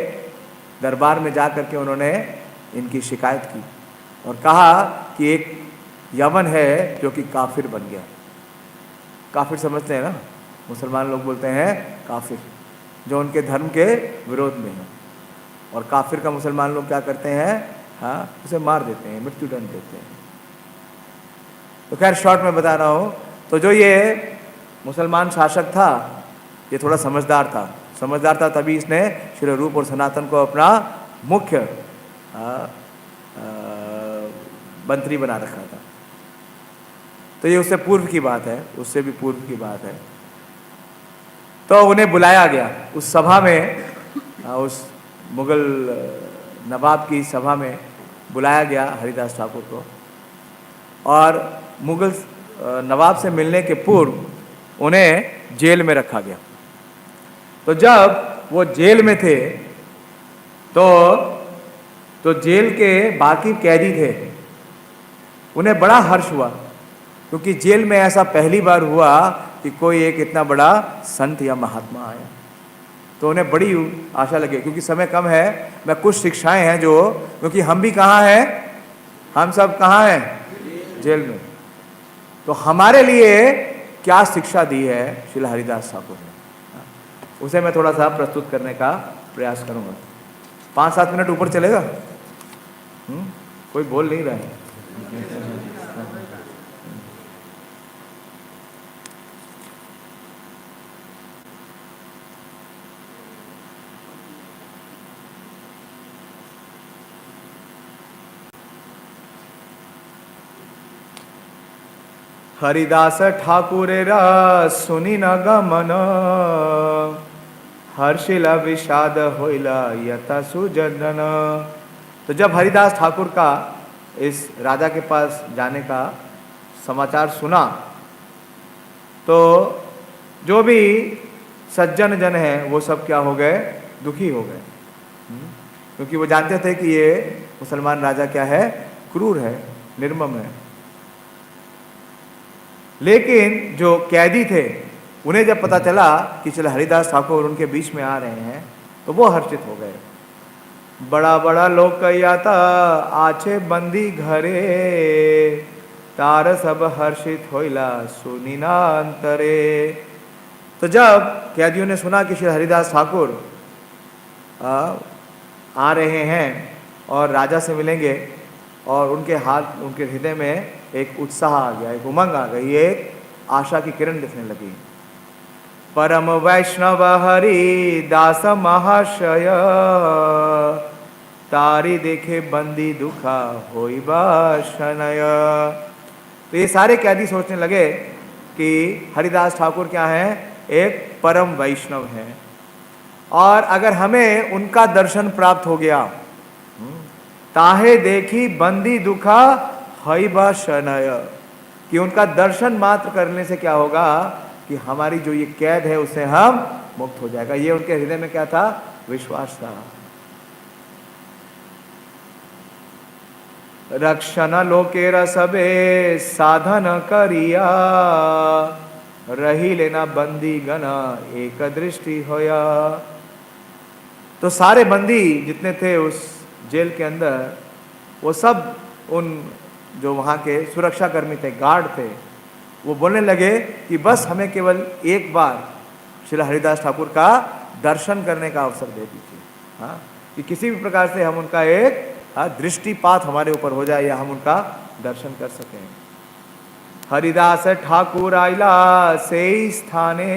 दरबार में जा करके उन्होंने इनकी शिकायत की और कहा कि एक यवन है जो कि काफिर बन गया। काफिर समझते हैं ना, मुसलमान लोग बोलते हैं काफिर, जो उनके धर्म के विरोध में है। और काफिर का मुसलमान लोग क्या करते हैं? उसे मार देते हैं, मृत्यु दंड देते हैं। तो खैर शॉर्ट में बता रहा हूँ। तो जो ये मुसलमान शासक था ये थोड़ा समझदार था, तभी इसने श्री रूप और सनातन को अपना मुख्य मंत्री बना रखा था। तो ये उससे पूर्व की बात है, उससे भी पूर्व की बात है। तो उन्हें बुलाया गया उस सभा में, उस मुगल नवाब की सभा में बुलाया गया हरिदास ठाकुर को। और मुगल नवाब से मिलने के पूर्व उन्हें जेल में रखा गया। तो जब वो जेल में थे तो जेल के बाकी कैदी थे, उन्हें बड़ा हर्ष हुआ, क्योंकि जेल में ऐसा पहली बार हुआ कि कोई एक इतना बड़ा संत या महात्मा आया। तो उन्हें बड़ी आशा लगी, क्योंकि समय कम है। मैं कुछ शिक्षाएं हैं जो, क्योंकि हम भी कहाँ हैं? हम सब कहाँ हैं? जेल में। तो हमारे लिए क्या शिक्षा दी है श्री हरिदास ठाकुर ने, उसे मैं थोड़ा सा प्रस्तुत करने का प्रयास करूंगा। 5-7 मिनट ऊपर चलेगा? कोई बोल नहीं रहा है। हरिदास ठाकुरेरा सुनी न गमन, हर्षिला विषाद होइला यथा सुजनन। तो जब हरिदास ठाकुर का इस राजा के पास जाने का समाचार सुना, तो जो भी सज्जन जन हैं वो सब क्या हो गए, दुखी हो गए। क्योंकि वो जानते थे कि ये मुसलमान राजा क्या है, क्रूर है, निर्मम है। लेकिन जो कैदी थे उन्हें जब पता चला कि चलो हरिदास ठाकुर उनके बीच में आ रहे हैं, तो वो हर्षित हो गए। बड़ा बड़ा लोग कहिया था आछे बंदी घरे, तार सब हर्षित होइला सुनी ना अंतरे। तो जब कैदियों ने सुना कि श्री हरिदास ठाकुर आ रहे हैं और राजा से मिलेंगे, और उनके हाथ, उनके हृदय में एक उत्साह आ गया, एक उमंग आ गई, एक आशा की किरण दिखने लगी। परम वैष्णव हरि दास महाशय, तारी देखे बंदी दुखा होई शनय। तो ये सारे कैदी सोचने लगे कि हरिदास ठाकुर क्या हैं, एक परम वैष्णव हैं, और अगर हमें उनका दर्शन प्राप्त हो गया, ताहे देखी बंदी दुखा हईबा शनय, कि उनका दर्शन मात्र करने से क्या होगा कि हमारी जो ये कैद है उससे हम मुक्त हो जाएगा। ये उनके हृदय में क्या था, विश्वास था। रक्षण लोकेर सबे साधन करिया, रही लेना बंदी गना एक दृष्टि होया। तो सारे बंदी जितने थे उस जेल के अंदर, वो सब उन जो वहाँ के सुरक्षा कर्मी थे, गार्ड थे, वो बोलने लगे कि बस हमें केवल एक बार श्री हरिदास ठाकुर का दर्शन करने का अवसर दे दीजिए। हाँ, कि किसी भी प्रकार से हम उनका एक दृष्टिपात हमारे ऊपर हो जाए, या हम उनका दर्शन कर सकें। हरिदास ठाकुर आइला से स्थाने,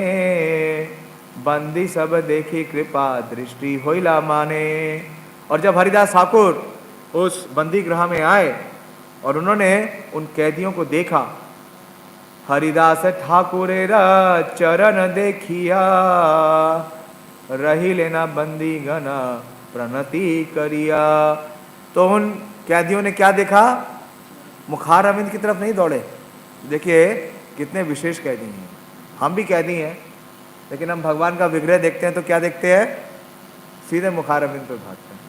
बंदी सब देखी कृपा दृष्टि होइला माने। और जब हरिदास ठाकुर उस बंदी गृह में आए और उन्होंने उन कैदियों को देखा, हरिदास ठाकुरेरा चरण देखिया, रही लेना बंदी गना प्रणति करिया। तो उन कैदियों ने क्या देखा, मुखार अरविंद की तरफ नहीं दौड़े। देखिए कितने विशेष कैदी हैं, हम भी कैदी हैं, लेकिन हम भगवान का विग्रह देखते हैं तो क्या देखते हैं, सीधे मुखार अरविंद पर भागते हैं।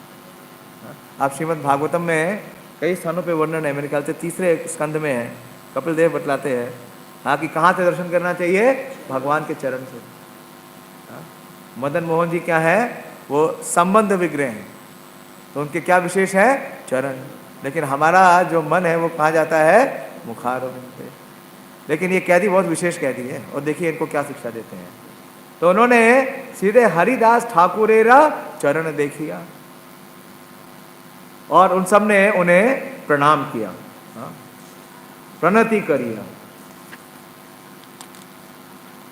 आप श्रीमद् भागवतम में कई स्थानों पे वर्णन है, मेरे ख्याल से 3रे स्कंद में है, कपिल देव बतलाते हैं हाँ कि कहाँ से दर्शन करना चाहिए, भगवान के चरण से। मदन मोहन जी क्या है, वो संबंध विग्रह हैं, तो उनके क्या विशेष है, चरण। लेकिन हमारा जो मन है वो कहाँ जाता है, मुखार अरविंद पे। लेकिन ये कैदी बहुत विशेष कैदी है, और देखिए इनको क्या शिक्षा देते हैं। तो उन्होंने सीधे हरिदास ठाकुरेरा चरण देखिया, और उन सब ने उन्हें प्रणाम किया, प्रणति करिया।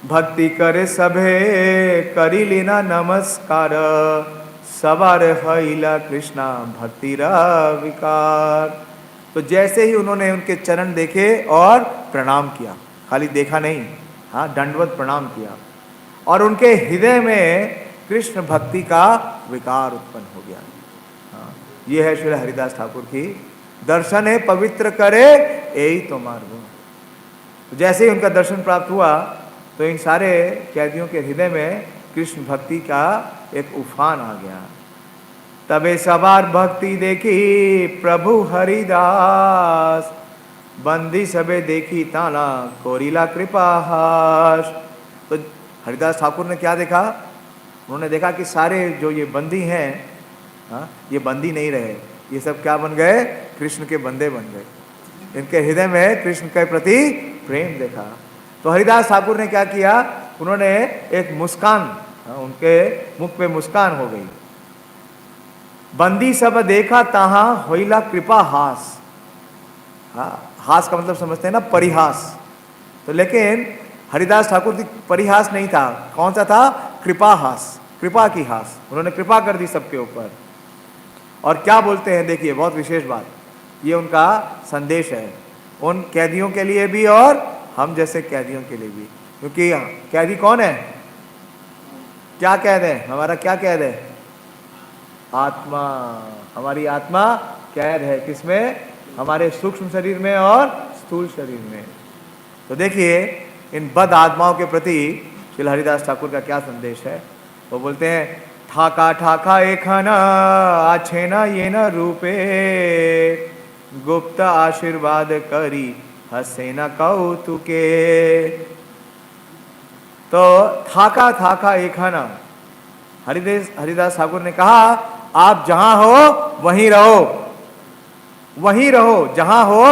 भक्ति करे सभे करी लेना नमस्कार, सवार हईला कृष्णा भक्ति रा विकार। तो जैसे ही उन्होंने उनके चरण देखे और प्रणाम किया, खाली देखा नहीं, हाँ दंडवत प्रणाम किया, और उनके हृदय में कृष्ण भक्ति का विकार उत्पन्न हो गया। हाँ, ये है श्री हरिदास ठाकुर की दर्शन है पवित्र करे यही तो मार्ग। जैसे ही उनका दर्शन प्राप्त हुआ तो इन सारे कैदियों के हृदय में कृष्ण भक्ति का एक उफान आ गया। तबे सवार भक्ति देखी प्रभु हरिदास, बंदी सबे देखी ताला कोरिला कृपा हास। तो हरिदास ठाकुर ने क्या देखा, उन्होंने देखा कि सारे जो ये बंदी हैं, ये बंदी नहीं रहे, ये सब क्या बन गए, कृष्ण के बंदे बन गए। इनके हृदय में कृष्ण के प्रति प्रेम देखा। तो हरिदास ठाकुर ने क्या किया, उन्होंने एक मुस्कान, उनके मुख पे मुस्कान हो गई। बंदी सब देखा ताहा होइला कृपा हास। हास का मतलब समझते हैं ना, परिहास। तो लेकिन हरिदास ठाकुर की परिहास नहीं था, कौन सा था, कृपा हास, कृपा की हास। उन्होंने कृपा कर दी सबके ऊपर। और क्या बोलते हैं, देखिए बहुत विशेष बात, ये उनका संदेश है उन कैदियों के लिए भी और हम जैसे कैदियों के लिए भी, क्योंकि कैदी कौन है, क्या कैद है, हमारा क्या कैद है, आत्मा। हमारी आत्मा कैद है किसमें, हमारे सूक्ष्म शरीर में और स्थूल शरीर में। तो देखिए इन बद आत्माओं के प्रति श्री हरिदास ठाकुर का क्या संदेश है। वो बोलते हैं, ठाका ठाका एखाना आछेना ये न रूपे, गुप्त आशीर्वाद करी हसेना कौतुके। तो थाका थाका एखाना, हरिदास ठाकुर ने कहा आप जहां हो वहीं रहो, वहीं रहो, जहां हो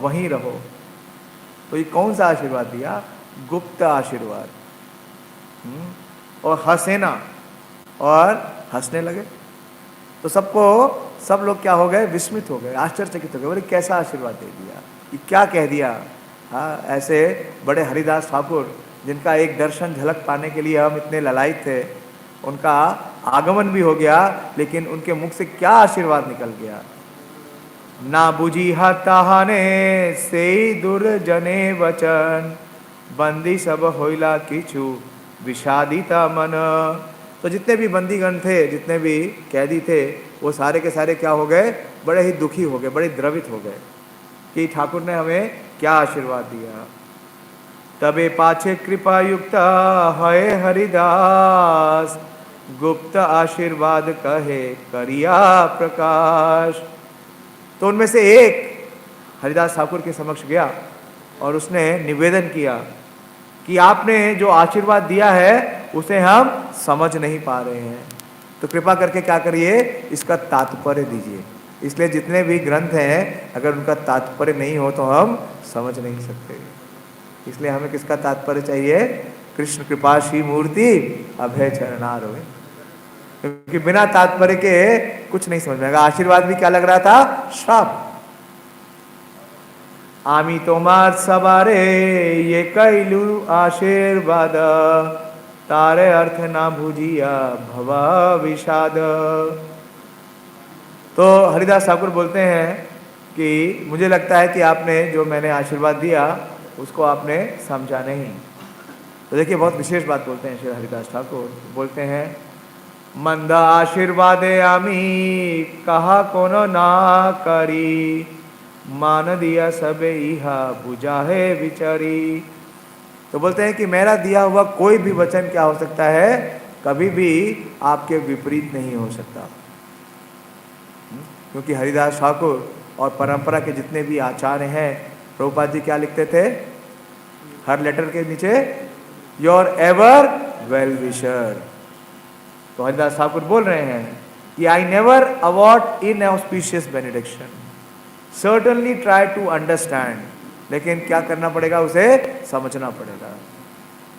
वहीं रहो। तो ये कौन सा आशीर्वाद दिया, गुप्त आशीर्वाद। और हसेना, और हंसने लगे। तो सब लोग क्या हो गए, विस्मित हो गए, आश्चर्यचकित हो गए, बोले कैसा आशीर्वाद दे दिया, ये क्या कह दिया। हाँ, ऐसे बड़े हरिदास ठाकुर जिनका एक दर्शन झलक पाने के लिए हम इतने ललायित थे, उनका आगमन भी हो गया, लेकिन उनके मुख से क्या आशीर्वाद निकल गया। ना बुझी ताहाने से दुर्जने वचन, बंदी सब होइला किछु विषादिता मन। तो जितने भी बंदीगण थे, जितने भी कैदी थे, वो सारे के सारे क्या हो गए, बड़े ही दुखी हो गए, बड़े द्रवित हो गए कि ठाकुर ने हमें क्या आशीर्वाद दिया। तबे पाछे कृपा युक्त है हरिदास, गुप्त आशीर्वाद कहे करिया प्रकाश। तो उनमें से एक हरिदास ठाकुर के समक्ष गया और उसने निवेदन किया कि आपने जो आशीर्वाद दिया है उसे हम समझ नहीं पा रहे हैं, तो कृपा करके क्या करिए, इसका तात्पर्य दीजिए। इसलिए जितने भी ग्रंथ हैं, अगर उनका तात्पर्य नहीं हो तो हम समझ नहीं सकते। इसलिए हमें किसका तात्पर्य चाहिए, कृष्ण कृपा श्री मूर्ति अभय चरणारविंद। क्योंकि बिना तात्पर्य के कुछ नहीं समझ में आएगा। आशीर्वाद भी क्या लग रहा था, श्राप। आमी तोमार सबारे ये कैलू आशीर्वाद, तारे अर्थ ना भुजिया भवा विषाद। तो हरिदास ठाकुर बोलते हैं कि मुझे लगता है कि आपने जो मैंने आशीर्वाद दिया उसको आपने समझा नहीं। तो देखिए बहुत विशेष बात बोलते हैं श्री हरिदास ठाकुर, बोलते हैं मंद आशीर्वादे आमी कहा कोनो ना करी, मान दिया सबे इहा बुझा है विचारी। तो बोलते हैं कि मेरा दिया हुआ कोई भी वचन क्या हो सकता है, कभी भी आपके विपरीत नहीं हो सकता। क्योंकि हरिदास ठाकुर और परंपरा के जितने भी आचार्य हैं, प्रभुपाद जी क्या लिखते थे हर लेटर के नीचे, योर एवर वेल विशर। तो हरिदास ठाकुर बोल रहे हैं कि I never award in auspicious benediction, certainly try to understand, लेकिन क्या करना पड़ेगा, उसे समझना पड़ेगा।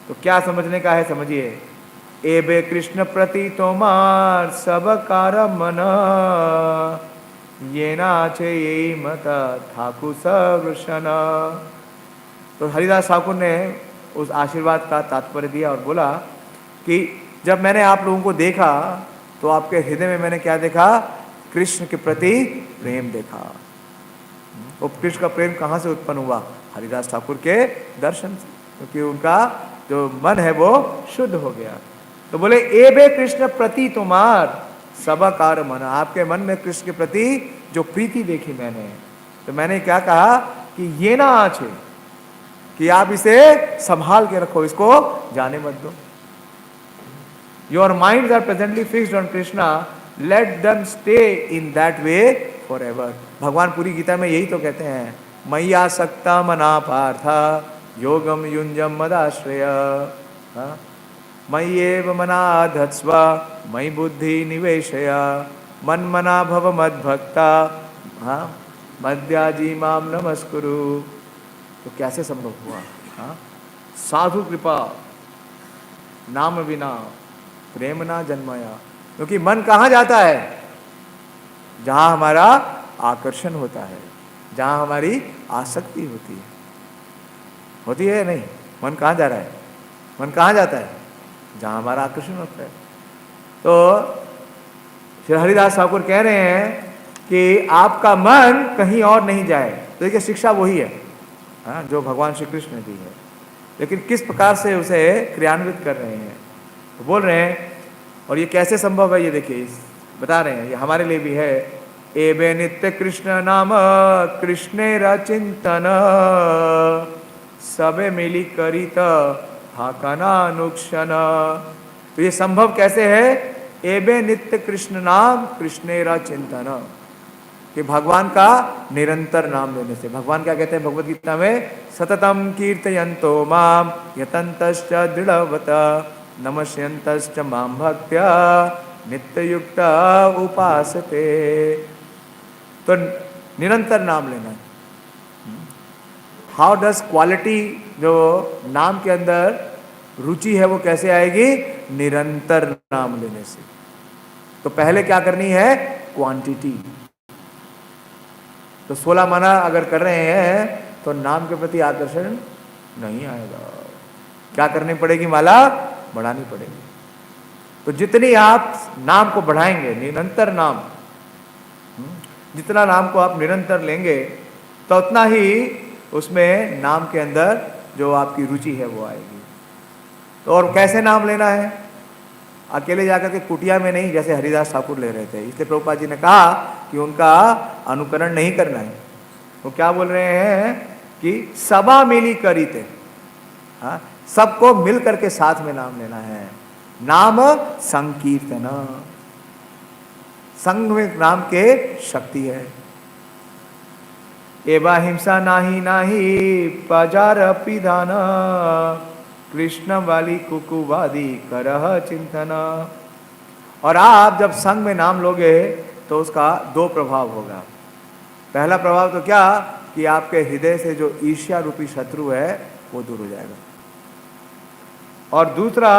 तो क्या समझने का है, समझिए। एबे कृष्ण प्रति तोमार सब कार मन, ये नाचे ये मता ठाकुर सवृषण। तो हरिदास ठाकुर ने उस आशीर्वाद का तात्पर्य दिया और बोला कि जब मैंने आप लोगों को देखा तो आपके हृदय में मैंने क्या देखा, कृष्ण के प्रति प्रेम देखा। वो कृष्ण का प्रेम कहाँ से उत्पन्न हुआ, हरिदास ठाकुर के दर्शन से, क्योंकि उनका जो मन है वो शुद्ध हो गया। तो बोले एबे कृष्ण प्रति तुम्हार सबकार मन, आपके मन में कृष्ण के प्रति जो प्रीति देखी मैंने, तो मैंने क्या कहा कि ये ना आछे, कि आप इसे संभाल के रखो, इसको जाने मत दो। Your minds are presently fixed on Krishna, let them stay in that way forever. भगवान पूरी गीता में यही तो कहते हैं, मैया सक्ता मना पार्थ योगम युंजम मदाश्रय, मय्येव मना धत्स्व मयि बुद्धि निवेशय, मन मना भव मद भक्ता मद्याजी माम नमस्कुरु। तो कैसे संभव हुआ, साधु कृपा नाम बिना प्रेम ना जन्माया। क्योंकि मन कहाँ जाता है, जहां हमारा आकर्षण होता है, जहां हमारी आसक्ति होती है नहीं। मन कहाँ जा रहा है, मन कहाँ जाता है, जहां हमारा आकर्षण होता है। तो श्री हरिदास ठाकुर कह रहे हैं कि आपका मन कहीं और नहीं जाए। तो देखिए शिक्षा वही है, हाँ, जो भगवान श्री कृष्ण ने दी है, लेकिन किस प्रकार से उसे क्रियान्वित कर रहे हैं, तो बोल रहे हैं। और ये कैसे संभव है, ये देखिए बता रहे हैं, ये हमारे लिए भी है। एबे नित्य कृष्ण नाम कृष्णेरा चिंतन, सबे मिली करित हाकना अनुक्षण। तो ये संभव कैसे है? एबे नित्य कृष्ण नाम कृष्णेरा चिंतन, कि भगवान का निरंतर नाम लेने से। भगवान क्या कहते हैं भगवद गीता में? सततम कीर्तयन्तो माम यतन्तश्च दृढ़वत नमस्यन्तश्च माम भक्त्या नित्ययुक्त उपासते। तो निरंतर नाम लेना। हाउ डज क्वालिटी, जो नाम के अंदर रुचि है वो कैसे आएगी? निरंतर नाम लेने से। तो पहले क्या करनी है? क्वांटिटी। तो 16 माला अगर कर रहे हैं तो नाम के प्रति आकर्षण नहीं आएगा। क्या करनी पड़ेगी? माला बढ़ानी पड़ेगी। तो जितनी आप नाम को बढ़ाएंगे, निरंतर नाम, जितना नाम को आप निरंतर लेंगे तो उतना ही उसमें नाम के अंदर जो आपकी रुचि है वो आएगी। तो और कैसे नाम लेना है? अकेले जाकर के कुटिया में नहीं, जैसे हरिदास ठाकुर ले रहे थे। इसलिए प्रभुपाद जी ने कहा कि उनका अनुकरण नहीं करना है। वो क्या बोल रहे हैं कि सभा मिली करी थे, हाँ, सबको मिल करके साथ में नाम लेना है। नाम संकीर्तन, संग में नाम के शक्ति है। एवा हिंसा नाही नाही पजार पिधान, कृष्ण वाली कुकुवादी करह चिंतना। और आप जब संग में नाम लोगे तो उसका 2 प्रभाव होगा। पहला प्रभाव तो क्या, कि आपके हृदय से जो ईर्ष्या रूपी शत्रु है वो दूर हो जाएगा। और दूसरा,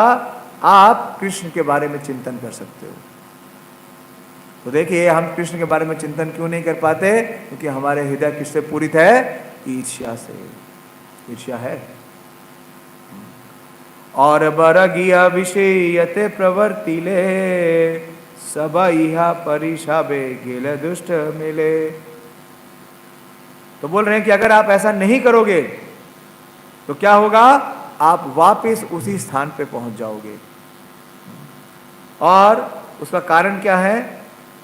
आप कृष्ण के बारे में चिंतन कर सकते हो। तो देखिए, हम कृष्ण के बारे में चिंतन क्यों नहीं कर पाते? क्योंकि हमारे हृदय किससे पूरित है? ईर्ष्या से। ईर्ष्या है। और बरगिया विषयते प्रवर्तिले, सब इहा परिशाबे गेल दुष्ट मिले। तो बोल रहे हैं कि अगर आप ऐसा नहीं करोगे तो क्या होगा? आप वापस उसी स्थान पे पहुंच जाओगे। और उसका कारण क्या है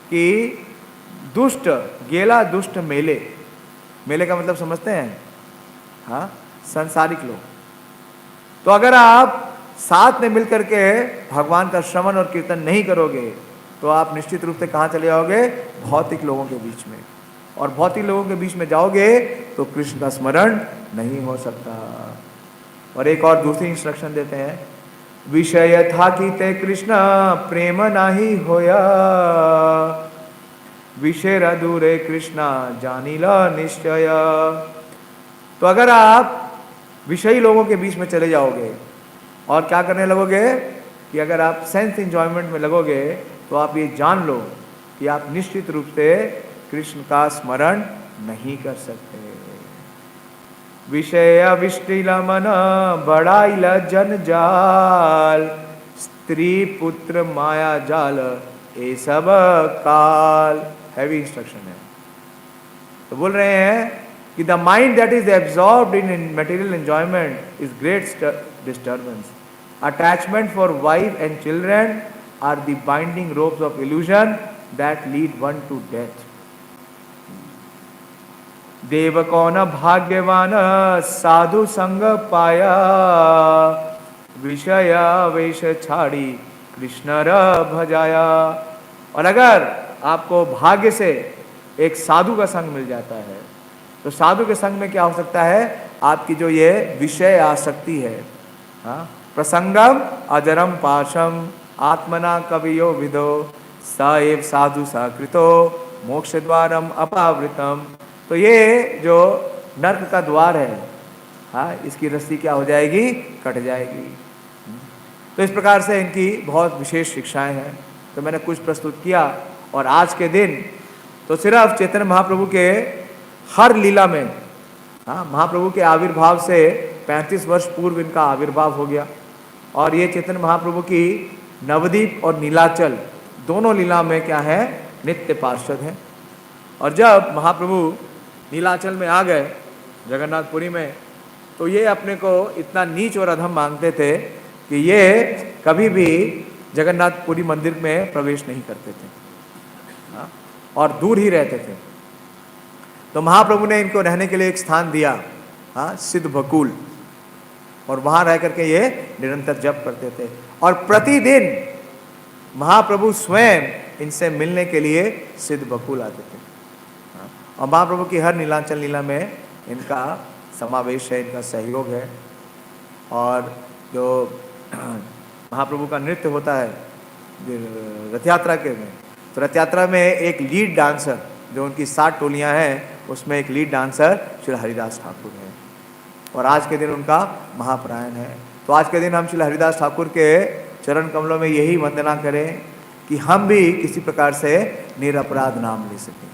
कि दुष्ट गेला दुष्ट मेले। मेले का मतलब समझते हैं? हाँ, संसारिक लोग। तो अगर आप साथ में मिलकर के भगवान का श्रवण और कीर्तन नहीं करोगे तो आप निश्चित रूप से कहाँ चले जाओगे? भौतिक लोगों के बीच में। और भौतिक लोगों के बीच में जाओगे तो कृष्ण का स्मरण नहीं हो सकता। और एक और दूसरी इंस्ट्रक्शन देते हैं, विषय था कि ते कृष्ण प्रेम नाही होया, विषय दूरे कृष्णा जानिला निश्चय। तो अगर आप विषयी लोगों के बीच में चले जाओगे और क्या करने लगोगे कि अगर आप सेंस एंजॉयमेंट में लगोगे तो आप ये जान लो कि आप निश्चित रूप से कृष्ण का स्मरण नहीं कर सकते। विषय विष्टिला मन बड़ाइला जन जाल, स्त्री पुत्र माया जाल ये सब काल। हैवी इंस्ट्रक्शन है। तो बोल रहे हैं कि the mind that is absorbed in material enjoyment is great disturbance. Attachment for wife and children are the binding ropes of illusion that lead one to death. देव कौन भाग्यवान साधु संग पाया, विषय वेश छाड़ी कृष्ण र भजाया। और अगर आपको भाग्य से एक साधु का संग मिल जाता है तो साधु के संग में क्या हो सकता है? आपकी जो ये विषय आसक्ति है, हाँ, प्रसंगम अजरम पाशम आत्मना कवियो विदो स एव साधु सकृतो मोक्ष द्वारम अपावृतम। तो ये जो नर्क का द्वार है, हाँ, इसकी रस्सी क्या हो जाएगी? कट जाएगी। तो इस प्रकार से इनकी बहुत विशेष शिक्षाएं हैं। तो मैंने कुछ प्रस्तुत किया। और आज के दिन तो सिर्फ चैतन्य महाप्रभु के हर लीला में, हाँ, महाप्रभु के आविर्भाव से 35 वर्ष पूर्व इनका आविर्भाव हो गया। और ये चैतन्य महाप्रभु की नवदीप और नीलाचल दोनों लीला में क्या है? नित्य पार्षद हैं। और जब महाप्रभु नीलाचल में आ गए जगन्नाथपुरी में, तो ये अपने को इतना नीच और अधम मांगते थे कि ये कभी भी जगन्नाथपुरी मंदिर में प्रवेश नहीं करते थे, हाँ, और दूर ही रहते थे। तो महाप्रभु ने इनको रहने के लिए एक स्थान दिया, हाँ, सिद्ध बकुल, और वहां रह करके ये निरंतर जप करते थे। और प्रतिदिन महाप्रभु स्वयं इनसे मिलने के लिए सिद्ध बकुल आते थे, हाँ, और महाप्रभु की हर नीलांचल लीला में इनका समावेश है, इनका सहयोग है। और जो महाप्रभु का नृत्य होता है रथ यात्रा के में, तो रथ यात्रा में एक लीड डांसर, जो उनकी 7 टोलियां हैं, उसमें एक लीड डांसर श्री हरिदास ठाकुर है, और आज के दिन उनका महाप्रयाण है। तो आज के दिन हम श्री हरिदास ठाकुर के चरण कमलों में यही वंदना करें कि हम भी किसी प्रकार से निरपराध नाम ले सकें,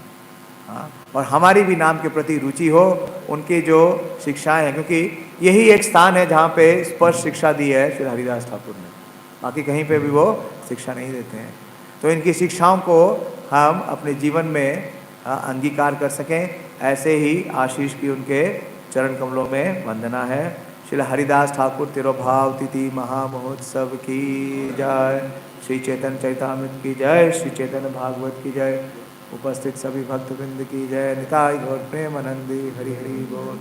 हाँ, और हमारी भी नाम के प्रति रुचि हो। उनकी जो शिक्षाएं हैं, क्योंकि यही एक स्थान है जहाँ पे स्पष्ट शिक्षा दी है श्री हरिदास ठाकुर ने, बाकी कहीं पे भी वो शिक्षा नहीं देते हैं। तो इनकी शिक्षाओं को हम अपने जीवन में अंगीकार कर सकें, ऐसे ही आशीष की उनके चरण कमलों में वंदना है। श्री हरिदास ठाकुर तिरुभाव तिथि महामहोत्सव की जय, श्री चैतन्य चैतामृत की जय, श्री चैतन्य भागवत की जय, उपस्थित सभी भक्तवृंद की जय। निताई गौर प्रेमानंदी हरि हरि बोल।